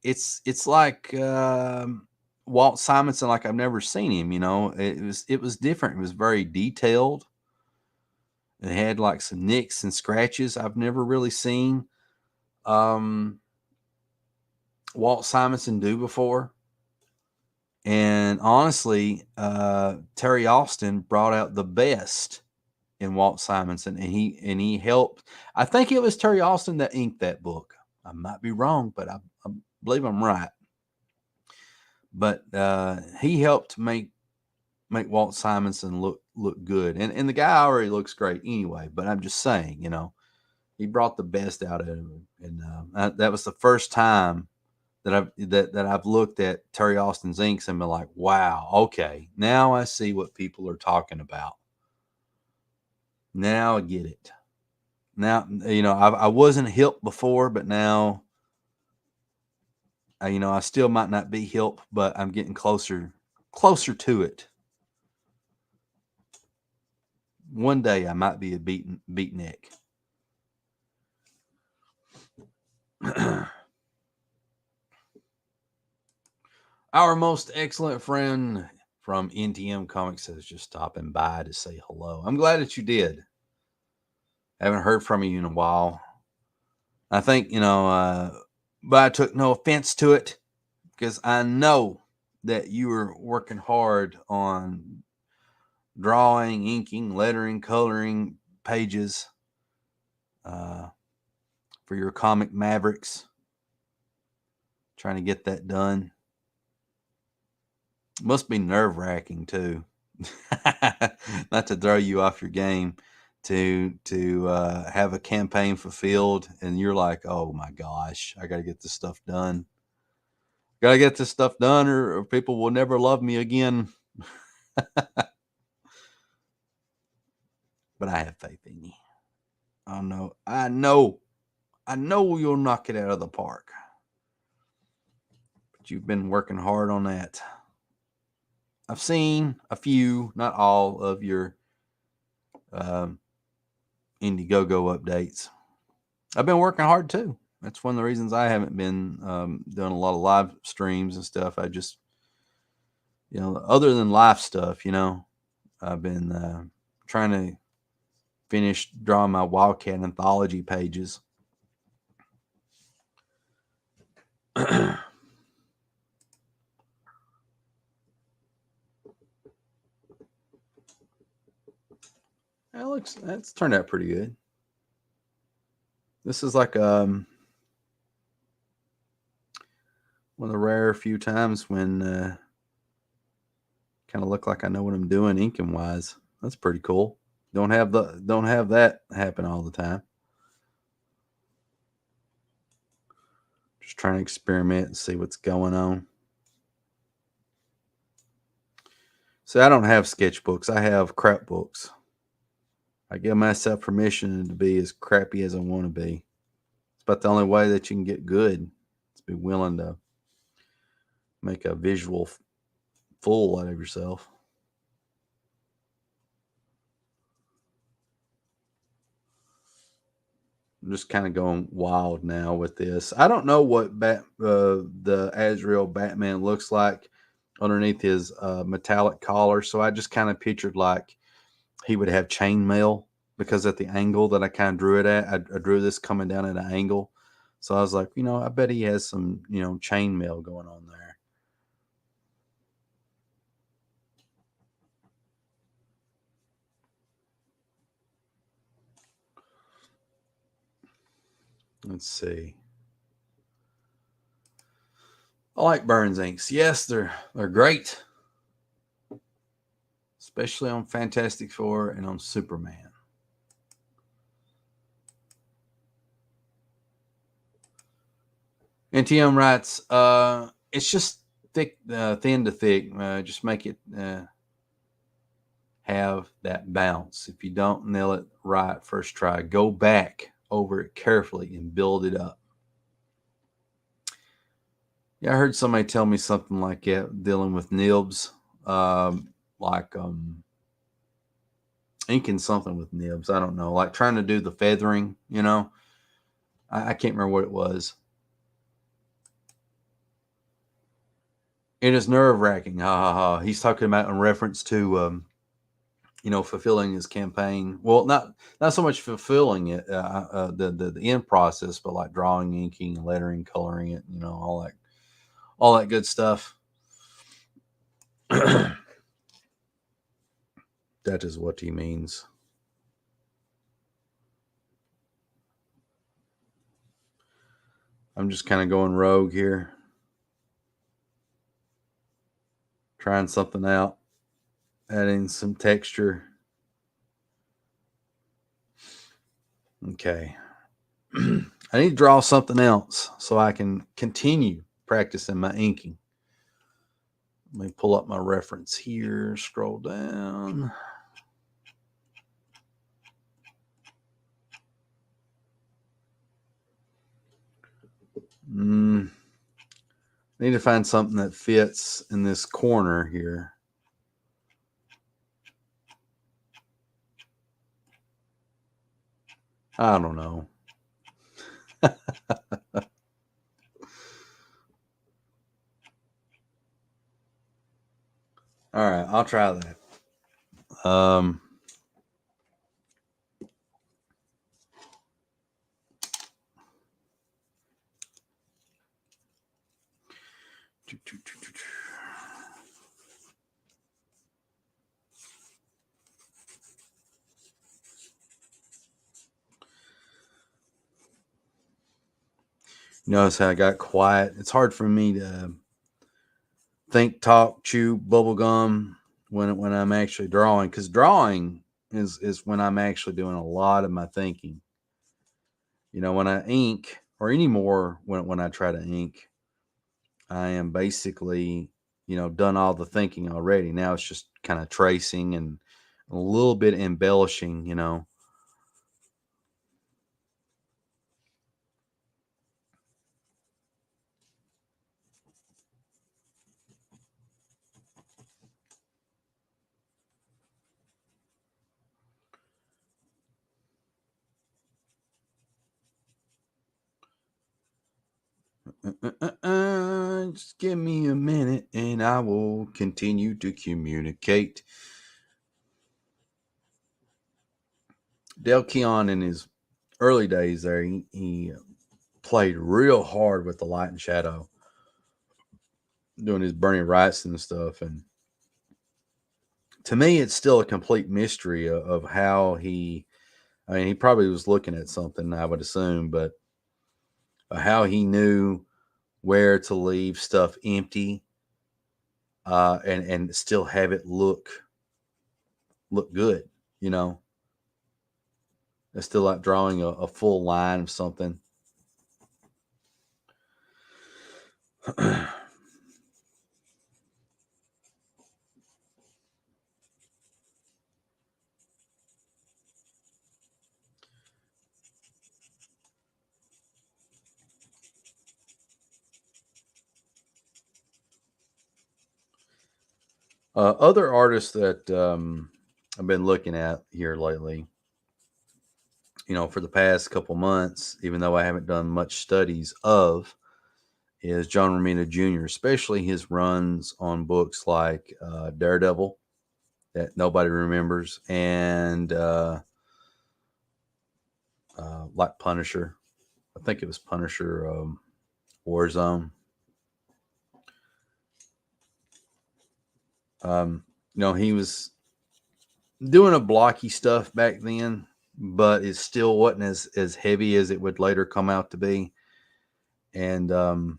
Walt Simonson, like I've never seen him. It was different. It was very detailed. It had like some nicks and scratches I've never really seen Walt Simonson do before. And honestly, Terry Austin brought out the best in Walt Simonson, and he helped. I think it was Terry Austin that inked that book. I might be wrong, but I believe I'm right. But he helped make Walt Simonson look good, and the guy already looks great anyway. But I'm just saying, he brought the best out of him, and that was the first time that I've looked at Terry Austin's inks and been like, wow, okay, now I see what people are talking about. Now I get it. Now, I wasn't hip before, but now, I still might not be hip, but I'm getting closer to it. One day I might be a beatnik. Our most excellent friend from NTM Comics is just stopping by to say hello. I'm glad that you did. I haven't heard from you in a while. I think, but I took no offense to it, because I know that you were working hard on drawing, inking, lettering, coloring pages for your comic Mavericks. Trying to get that done. Must be nerve-wracking too. Not to throw you off your game, to have a campaign fulfilled, and you're like, oh my gosh, I got to get this stuff done. Gotta get this stuff done, or people will never love me again. But I have faith in you. I know you'll knock it out of the park. But you've been working hard on that. I've seen a few, not all, of your Indiegogo updates. I've been working hard too. That's one of the reasons I haven't been doing a lot of live streams and stuff. I just, other than live stuff, I've been trying to finish drawing my Wildcat anthology pages. That's turned out pretty good. This is like one of the rare few times when kind of look like I know what I'm doing inking wise. That's pretty cool. Don't have that happen all the time. Just trying to experiment and see what's going on. So I don't have sketchbooks. I have crap books. I give myself permission to be as crappy as I want to be. It's about the only way that you can get good. Is be willing to make a visual fool out of yourself. I'm just kind of going wild now with this. I don't know what the Azrael Batman looks like underneath his metallic collar, so I just kind of pictured like he would have chainmail, because at the angle that I kind of drew it at, I drew this coming down at an angle. So I was like, I bet he has some, chainmail going on there. Let's see. I like Burns inks. Yes, they're great, especially on Fantastic Four and on Superman. NTM writes, it's just thick, thin to thick. Just make it have that bounce. If you don't nail it right first try, go back over it carefully and build it up. Yeah, I heard somebody tell me something like that dealing with nibs, inking something with nibs. I don't know, like trying to do the feathering. I can't remember what it was. It is nerve wracking. Ha ha ha. He's talking about in reference to fulfilling his campaign. Well, not so much fulfilling it, the end process, but like drawing, inking, lettering, coloring it, all that good stuff. That is what he means. I'm just kind of going rogue here, trying something out, adding some texture. Okay. I need to draw something else so I can continue practicing my inking. Let me pull up my reference here, scroll down. I need to find something that fits in this corner here. I don't know. All right, I'll try that. Notice how I got quiet. It's hard for me to think, talk, chew bubble gum when I'm actually drawing, because drawing is when I'm actually doing a lot of my thinking. When I ink, or anymore when I try to ink, I am basically, done all the thinking already. Now it's just kind of tracing and a little bit embellishing. Just give me a minute and I will continue to communicate. Dale Keon in his early days there, he played real hard with the light and shadow, doing his Bernie Wrightson and stuff. And to me, it's still a complete mystery of how I mean, he probably was looking at something, I would assume, but how he knew where to leave stuff empty, and still have it look good. You know, it's still like drawing a full line of something. Other artists that I've been looking at here lately, for the past couple months, even though I haven't done much studies of, is John Romita Jr., especially his runs on books like Daredevil that nobody remembers, and like Punisher. I think it was Punisher Warzone. He was doing a blocky stuff back then, but it still wasn't as heavy as it would later come out to be. And it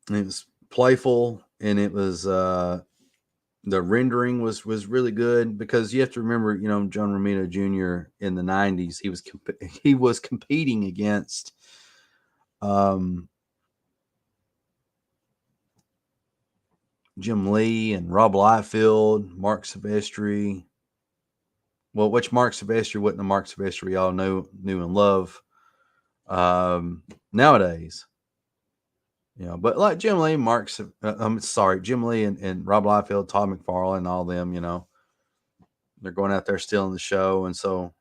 was playful, and it was the rendering was really good, because you have to remember, John Romita Jr. in the '90s, he was competing against um, Jim Lee and Rob Liefeld, Mark Silvestri. Well, which Mark Silvestri wasn't the Mark Silvestri we all knew and love nowadays. But like Jim Lee, Jim Lee and Rob Liefeld, Todd McFarlane, all them, they're going out there stealing the show. And so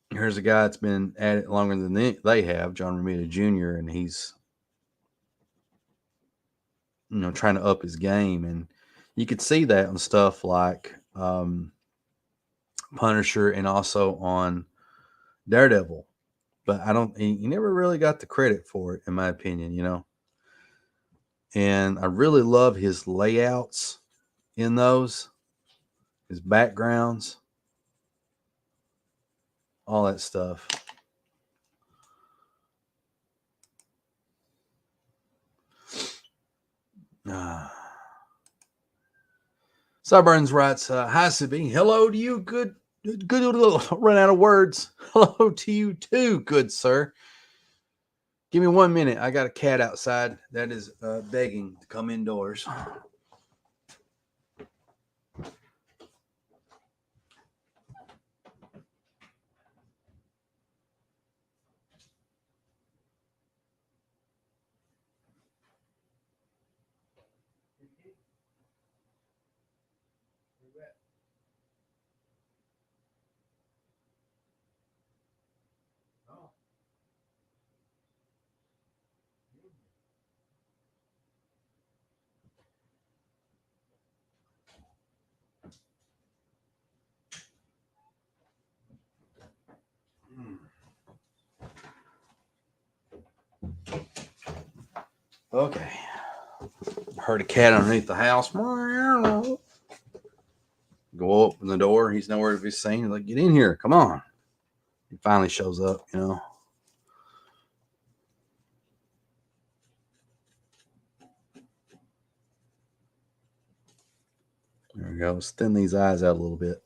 here's a guy that's been at it longer than they have, John Romita Jr., and he's, trying to up his game. And you could see that on stuff like Punisher and also on Daredevil. But he never really got the credit for it, in my opinion. And I really love his layouts in those, his backgrounds, all that stuff. Sideburns writes, "Hi, Sibby. Hello to you. Good. Run out of words. Hello to you too, good sir. Give me 1 minute. I got a cat outside that is begging to come indoors." Okay. Heard a cat underneath the house. Go open the door. He's nowhere to be seen. Like, get in here. Come on. He finally shows up. There we go. Let's thin these eyes out a little bit.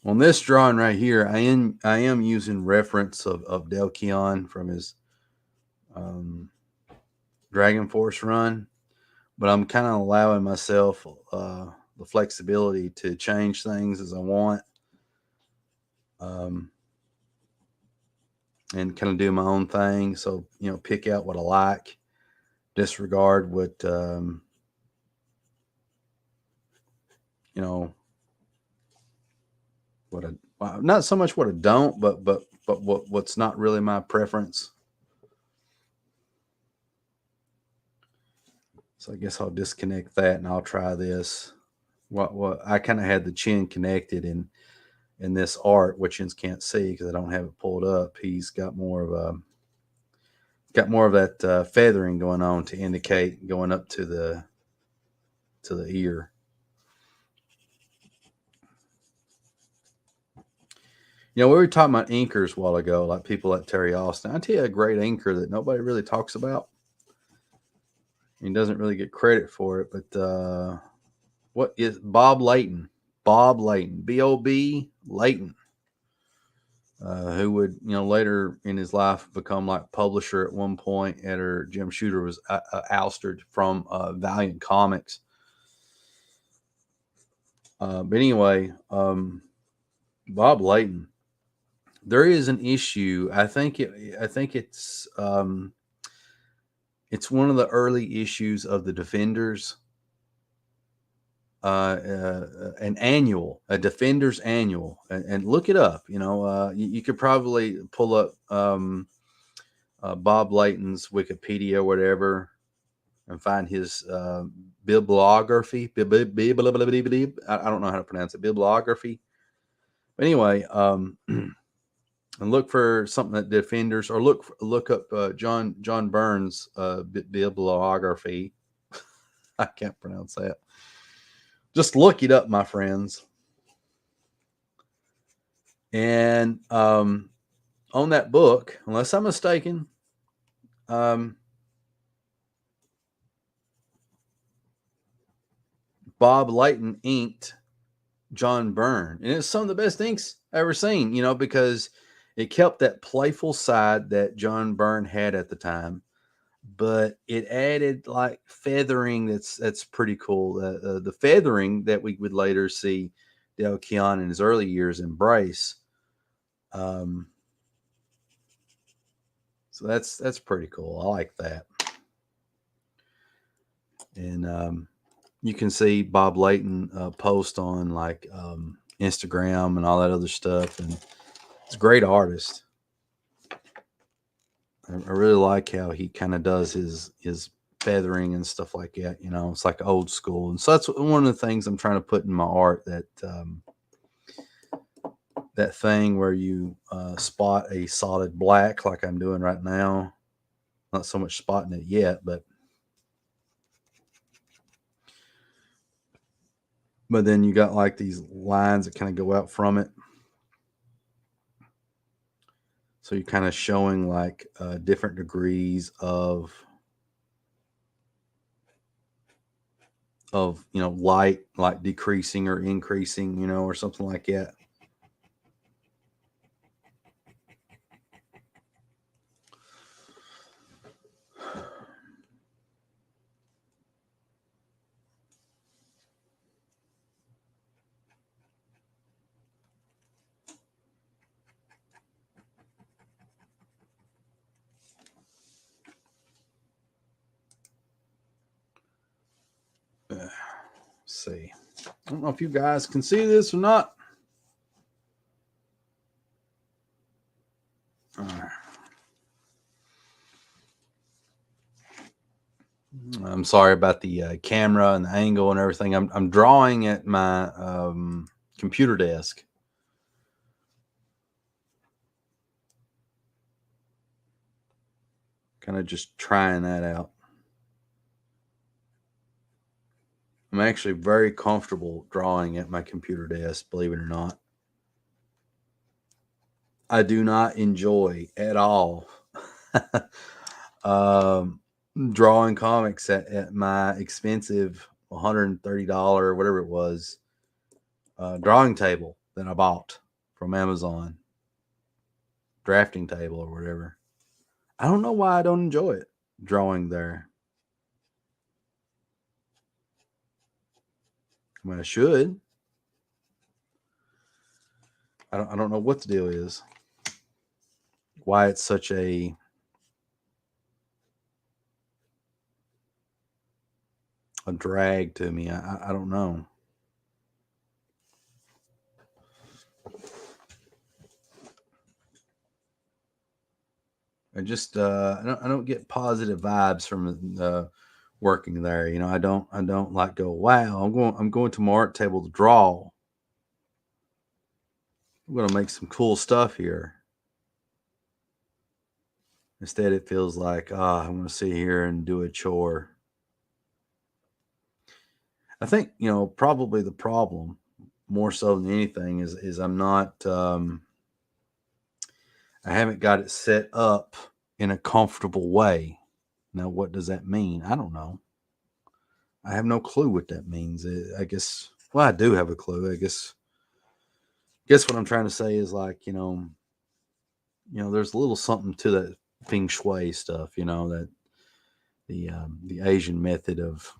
On this drawing right here, I am using reference of Del Keon from his Dragon Force run, but I'm kind of allowing myself the flexibility to change things as I want, and kind of do my own thing. So, you know, pick out what I like, disregard what you know, what I, well, not so much what I don't, but what's not really my preference. So I guess I'll disconnect that and I'll try this. What I kind of had the chin connected in this art, which you can't see because I don't have it pulled up. He's got more of that feathering going on to indicate going up to the ear. You know, we were talking about inkers a while ago, like people like Terry Austin. I tell you a great inker that nobody really talks about. He doesn't really get credit for it, but what is Bob Layton? Bob Layton, B-O-B Layton, who would, you know, later in his life become like publisher at one point. After Jim Shooter was ousted from Valiant Comics. But anyway, Bob Layton. There is an issue. I think it's one of the early issues of the Defenders. A Defenders annual, and look it up. You know, you could probably pull up Bob Layton's Wikipedia or whatever and find his bibliography. I don't know how to pronounce it. Bibliography. But anyway, and look for something that Defenders, or look up John Burns' bibliography. I can't pronounce that. Just look it up, my friends. And on that book, unless I'm mistaken, Bob Layton inked John Byrne, and it's some of the best inks I've ever seen. You know, because it kept that playful side that John Byrne had at the time, but it added like feathering that's pretty cool. The feathering that we would later see Del Keon in his early years embrace. So that's pretty cool. I like that. And you can see Bob Layton post on like Instagram and all that other stuff, and it's a great artist. I really like how he kind of does his feathering and stuff like that. You know, it's like old school, and so that's one of the things I'm trying to put in my art. That thing where you spot a solid black, like I'm doing right now. Not so much spotting it yet, but then you got like these lines that kind of go out from it. So you're kind of showing like different degrees of you know, light, like decreasing or increasing, you know, or something like that. Let's see. I don't know if you guys can see this or not. All right. I'm sorry about the camera and the angle and everything. I'm drawing at my computer desk. Kind of just trying that out. I'm actually very comfortable drawing at my computer desk, believe it or not. I do not enjoy at all um, drawing comics at my expensive $130, whatever it was, drawing table that I bought from Amazon, drafting table or whatever. I don't know why I don't enjoy it drawing there. I mean, I should. I don't know what the deal is. Why it's such a drag to me. I don't know. I don't get positive vibes from working there. You know, I don't like go, wow, I'm going to my art table to draw. I'm gonna make some cool stuff here. Instead it feels like, I'm gonna sit here and do a chore. I think, you know, probably the problem more so than anything is I'm not I haven't got it set up in a comfortable way. Now what does that mean? I don't know. I have no clue what that means. I guess, well, I do have a clue. I guess what I'm trying to say is like, there's a little something to that feng shui stuff, that the Asian method of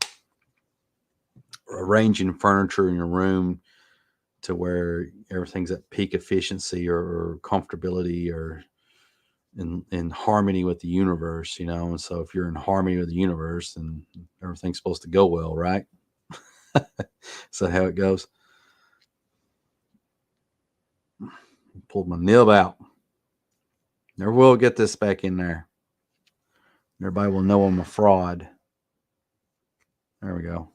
arranging furniture in your room to where everything's at peak efficiency or comfortability or in harmony with the universe, and so if you're in harmony with the universe, then everything's supposed to go well, right? So how it goes. Pulled my nib out. Never will get this back in there. Everybody will know I'm a fraud. There we go.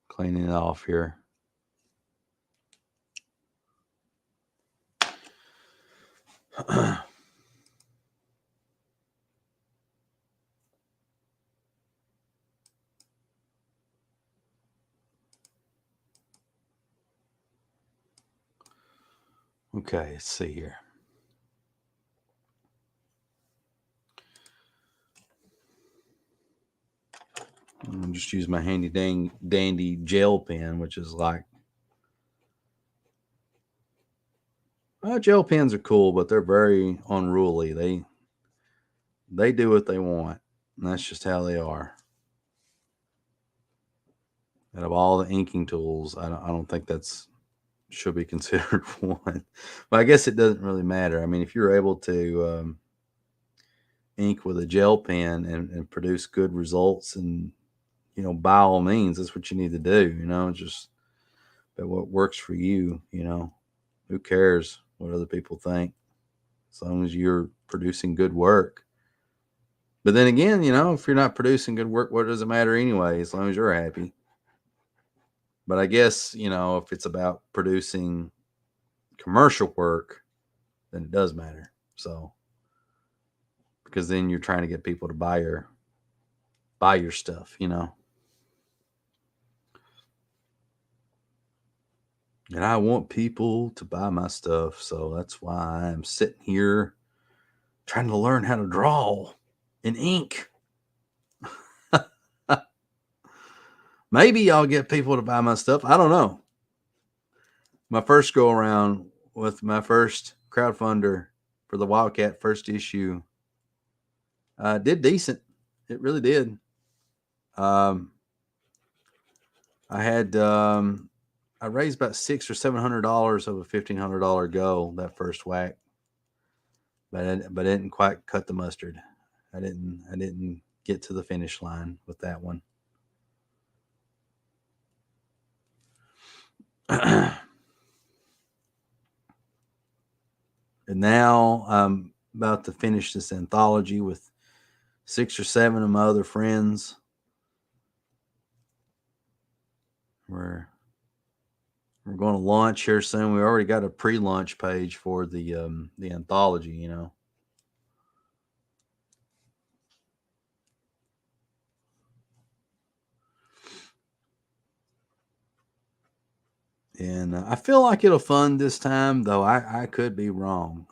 Cleaning it off here. Okay, let's see here. I'm just use my handy dandy gel pen, which is like, gel pens are cool, but they're very unruly. They do what they want, and that's just how they are. Out of all the inking tools, I don't think that's should be considered one. But I guess it doesn't really matter. I mean, if you're able to ink with a gel pen and produce good results, and by all means, that's what you need to do. Just but what works for you. Who cares what other people think, as long as you're producing good work. But then again, if you're not producing good work, what does it matter anyway? As long as you're happy. But I guess if it's about producing commercial work, then it does matter. So because then you're trying to get people to buy your stuff. And I want people to buy my stuff, so that's why I'm sitting here trying to learn how to draw in ink. Maybe I'll get people to buy my stuff. I don't know. My first go around with my first crowdfunder for the Wildcat first issue did decent. It really did. I had I raised about $600 or $700 of a $1,500 goal that first whack, but I didn't quite cut the mustard. I didn't get to the finish line with that one. And now I'm about to finish this anthology with 6 or 7 of my other friends. We're going to launch here soon. We already got a pre-launch page for the anthology. And I feel like it'll fund this time, though I could be wrong.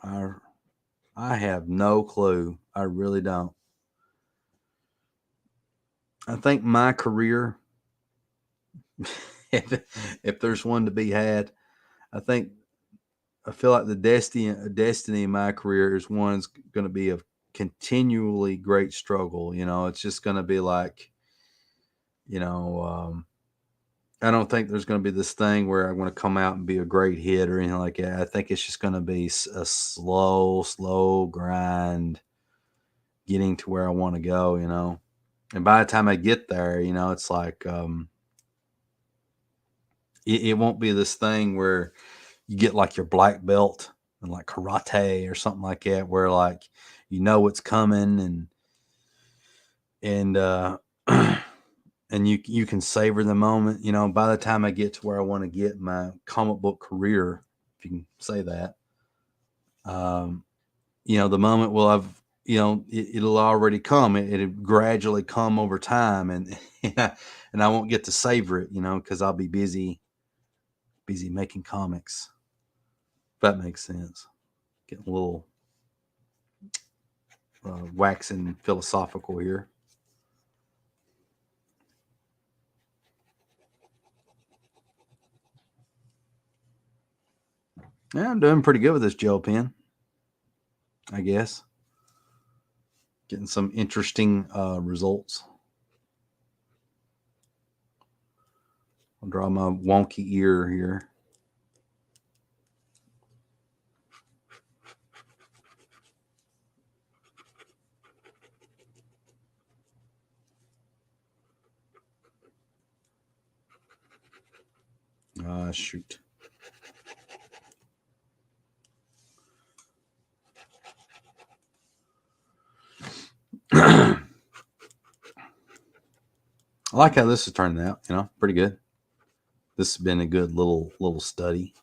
I have no clue. I really don't. I think my career, if there's one to be had, I think I feel like the destiny in my career is one's going to be a continually great struggle. You know, it's just going to be like, you know, I don't think there's going to be this thing where I'm going to come out and be a great hit or anything like that. I think it's just going to be a slow grind getting to where I want to go, you know. And by the time I get there, you know, it's like it won't be this thing where you get like your black belt and like karate or something like that, where like you know what's coming and and you can savor the moment. You know, by the time I get to where I want to get my comic book career, if you can say that, um, you know, the moment will have, you know, it'll already come. It'll gradually come over time, and and I won't get to savor it, you know, because I'll be busy making comics. If that makes sense. Getting a little waxing philosophical here. Yeah, I'm doing pretty good with this gel pen, I guess. Getting some interesting results. I'll draw my wonky ear here. Shoot. I like how this is turning out, you know, pretty good. This has been a good little study.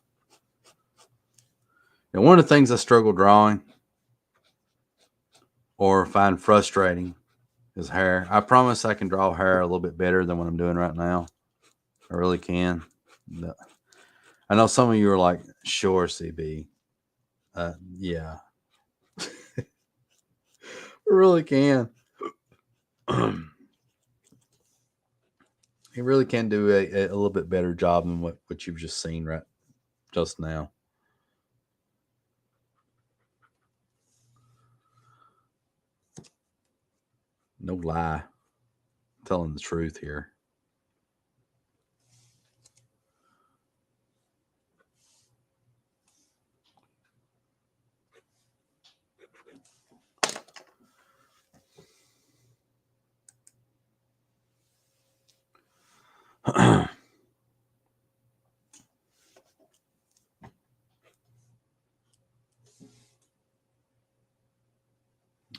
And one of the things I struggle drawing or find frustrating is hair. I promise I can draw hair a little bit better than what I'm doing right now. I really can. I know some of you are like, sure, CB. Yeah, I really can. He really can do a little bit better job than what you've just seen right just now. No lie. I'm telling the truth here.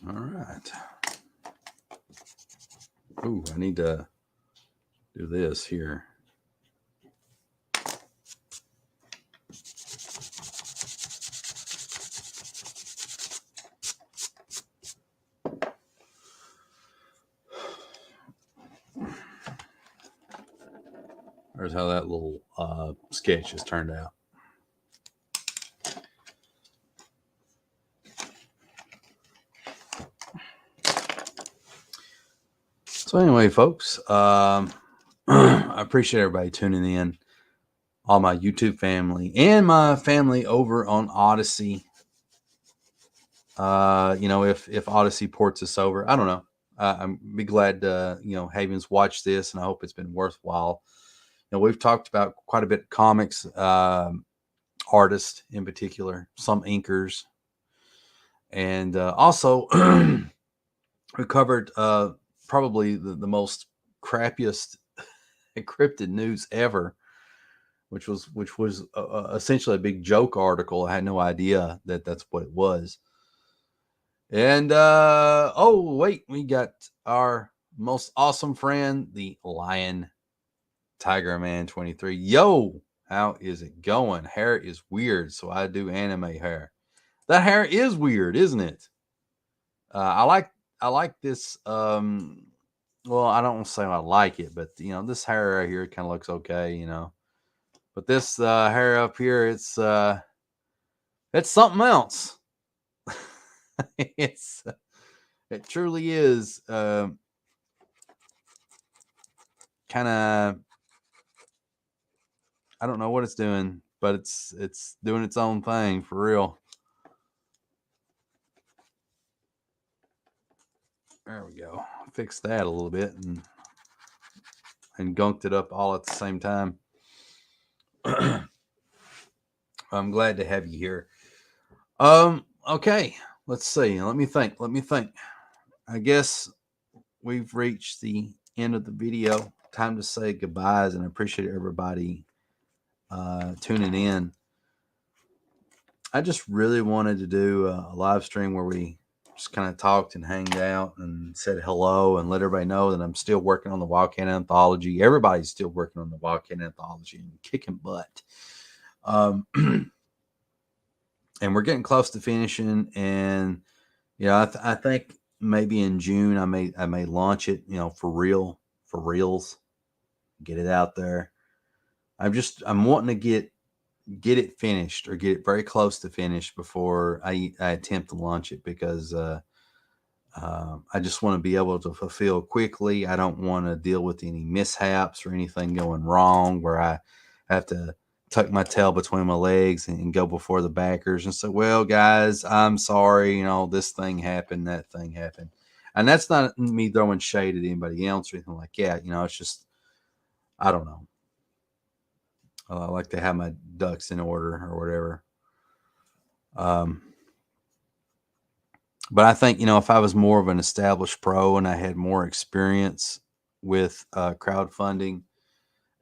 All right. Ooh, I need to do this here. There's how that little sketch has turned out. So anyway, folks, I appreciate everybody tuning in, all my YouTube family and my family over on Odyssey. You know, if Odyssey ports us over, I don't know. I'm be glad to Havens watch this, and I hope it's been worthwhile. You know, we've talked about quite a bit of comics, artists in particular, some inkers, and also we covered probably the most crappiest encrypted news ever, which was essentially a big joke article. I had no idea that that's what it was. And oh wait, we got our most awesome friend, the Lion Tiger Man 23. Yo, how is it going? Hair is weird, so I do anime hair. That hair is weird, isn't it? I like this. Well, I don't want to say I like it, but this hair right here kind of looks okay. But this hair up here, it's something else. It truly is kind of, I don't know what it's doing, but it's doing its own thing for real. There we go. Fix that a little bit and gunked it up all at the same time. I'm glad to have you here. Okay, let's see. Let me think. I guess we've reached the end of the video. Time to say goodbyes, and I appreciate everybody tuning in. I just really wanted to do a live stream where we just kind of talked and hanged out and said hello and let everybody know that I'm still working on the Wildcat Anthology. Everybody's still working on the Wildcat Anthology and kicking butt. And we're getting close to finishing. And I think maybe in June I may launch it. For reals, get it out there. I'm wanting to get it finished or get it very close to finished before I attempt to launch it, because I just want to be able to fulfill quickly. I don't want to deal with any mishaps or anything going wrong where I have to tuck my tail between my legs and go before the backers and say, well, guys, I'm sorry, this thing happened, that thing happened. And that's not me throwing shade at anybody else or anything like that. It's just, I don't know. I like to have my ducks in order or whatever. But I think, if I was more of an established pro and I had more experience with crowdfunding,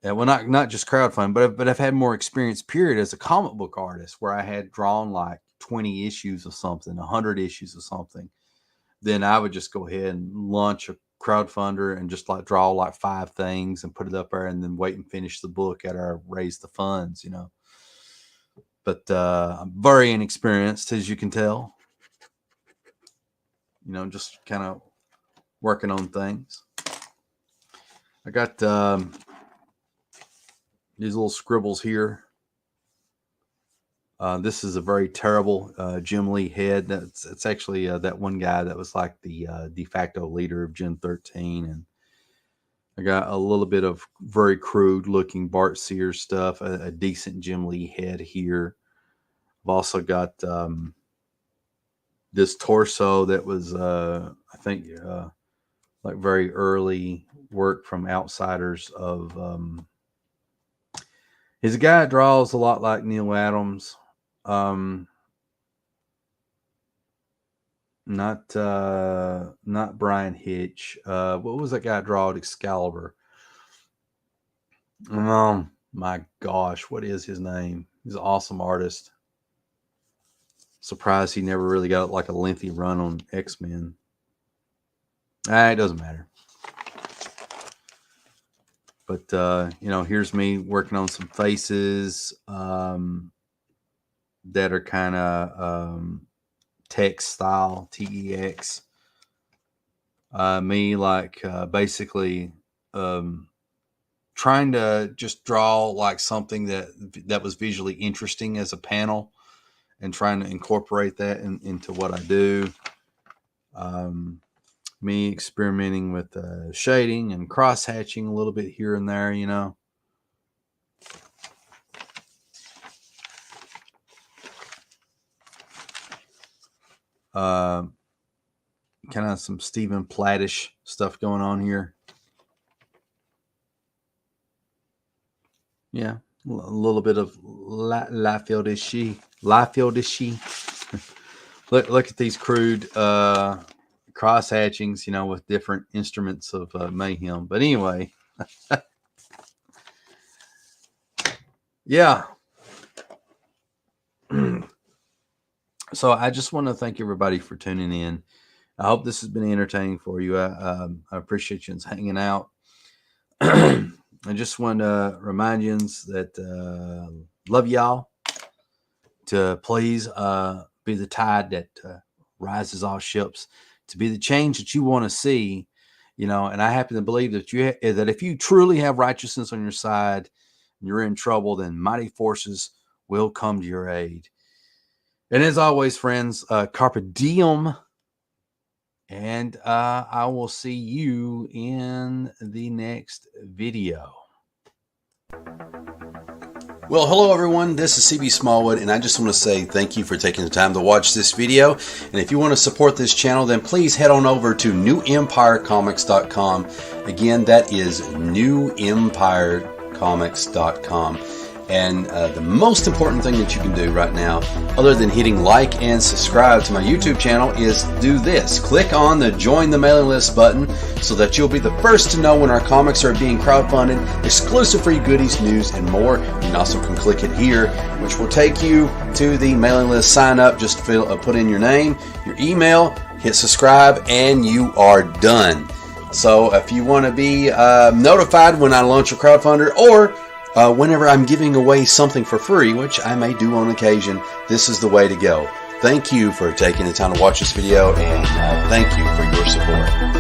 well, not just crowdfunding, but I've had more experience, period, as a comic book artist, where I had drawn like 20 issues of something, 100 issues of something, then I would just go ahead and launch a crowdfunder and just like draw like 5 things and put it up there and then wait and finish the book after I raise the funds, But I'm very inexperienced, as you can tell. Just kind of working on things. I got these little scribbles here. This is a very terrible Jim Lee head. It's actually that one guy that was like the de facto leader of Gen 13. And I got a little bit of very crude looking Bart Sears stuff, a decent Jim Lee head here. I've also got this torso that was, I think, like very early work from Outsiders of. He's a guy that draws a lot like Neil Adams. Not Brian Hitch. What was that guy drawed Excalibur? Oh my gosh, what is his name? He's an awesome artist. Surprised he never really got like a lengthy run on X-Men. It doesn't matter. But here's me working on some faces that are kind of text style, TEX. Me like basically trying to just draw like something that was visually interesting as a panel and trying to incorporate that into what I do. Me experimenting with shading and cross hatching a little bit here and there, kind of some Stephen Plattish stuff going on here. Yeah, a little bit of Liefeld-ishy. Look at these crude cross hatchings, with different instruments of mayhem. But anyway, yeah. So I just want to thank everybody for tuning in. I hope this has been entertaining for you. I appreciate you hanging out. I just want to remind you that love y'all, to please be the tide that rises all ships, to be the change that you want to see, and I happen to believe that that if you truly have righteousness on your side, and you're in trouble, then mighty forces will come to your aid. And as always, friends, carpe diem. And I will see you in the next video. Well, hello everyone, this is CB Smallwood, and I just want to say thank you for taking the time to watch this video. And if you want to support this channel, then please head on over to newempirecomics.com. Again, that is newempirecomics.com. And the most important thing that you can do right now, other than hitting like and subscribe to my YouTube channel, is do this. Click on the Join the Mailing List button so that you'll be the first to know when our comics are being crowdfunded, exclusive free goodies, news, and more. You also can click it here, which will take you to the mailing list sign up. Just put in your name, your email, hit subscribe, and you are done. So if you want to be notified when I launch a crowdfunder, or whenever I'm giving away something for free, which I may do on occasion, this is the way to go. Thank you for taking the time to watch this video, and thank you for your support.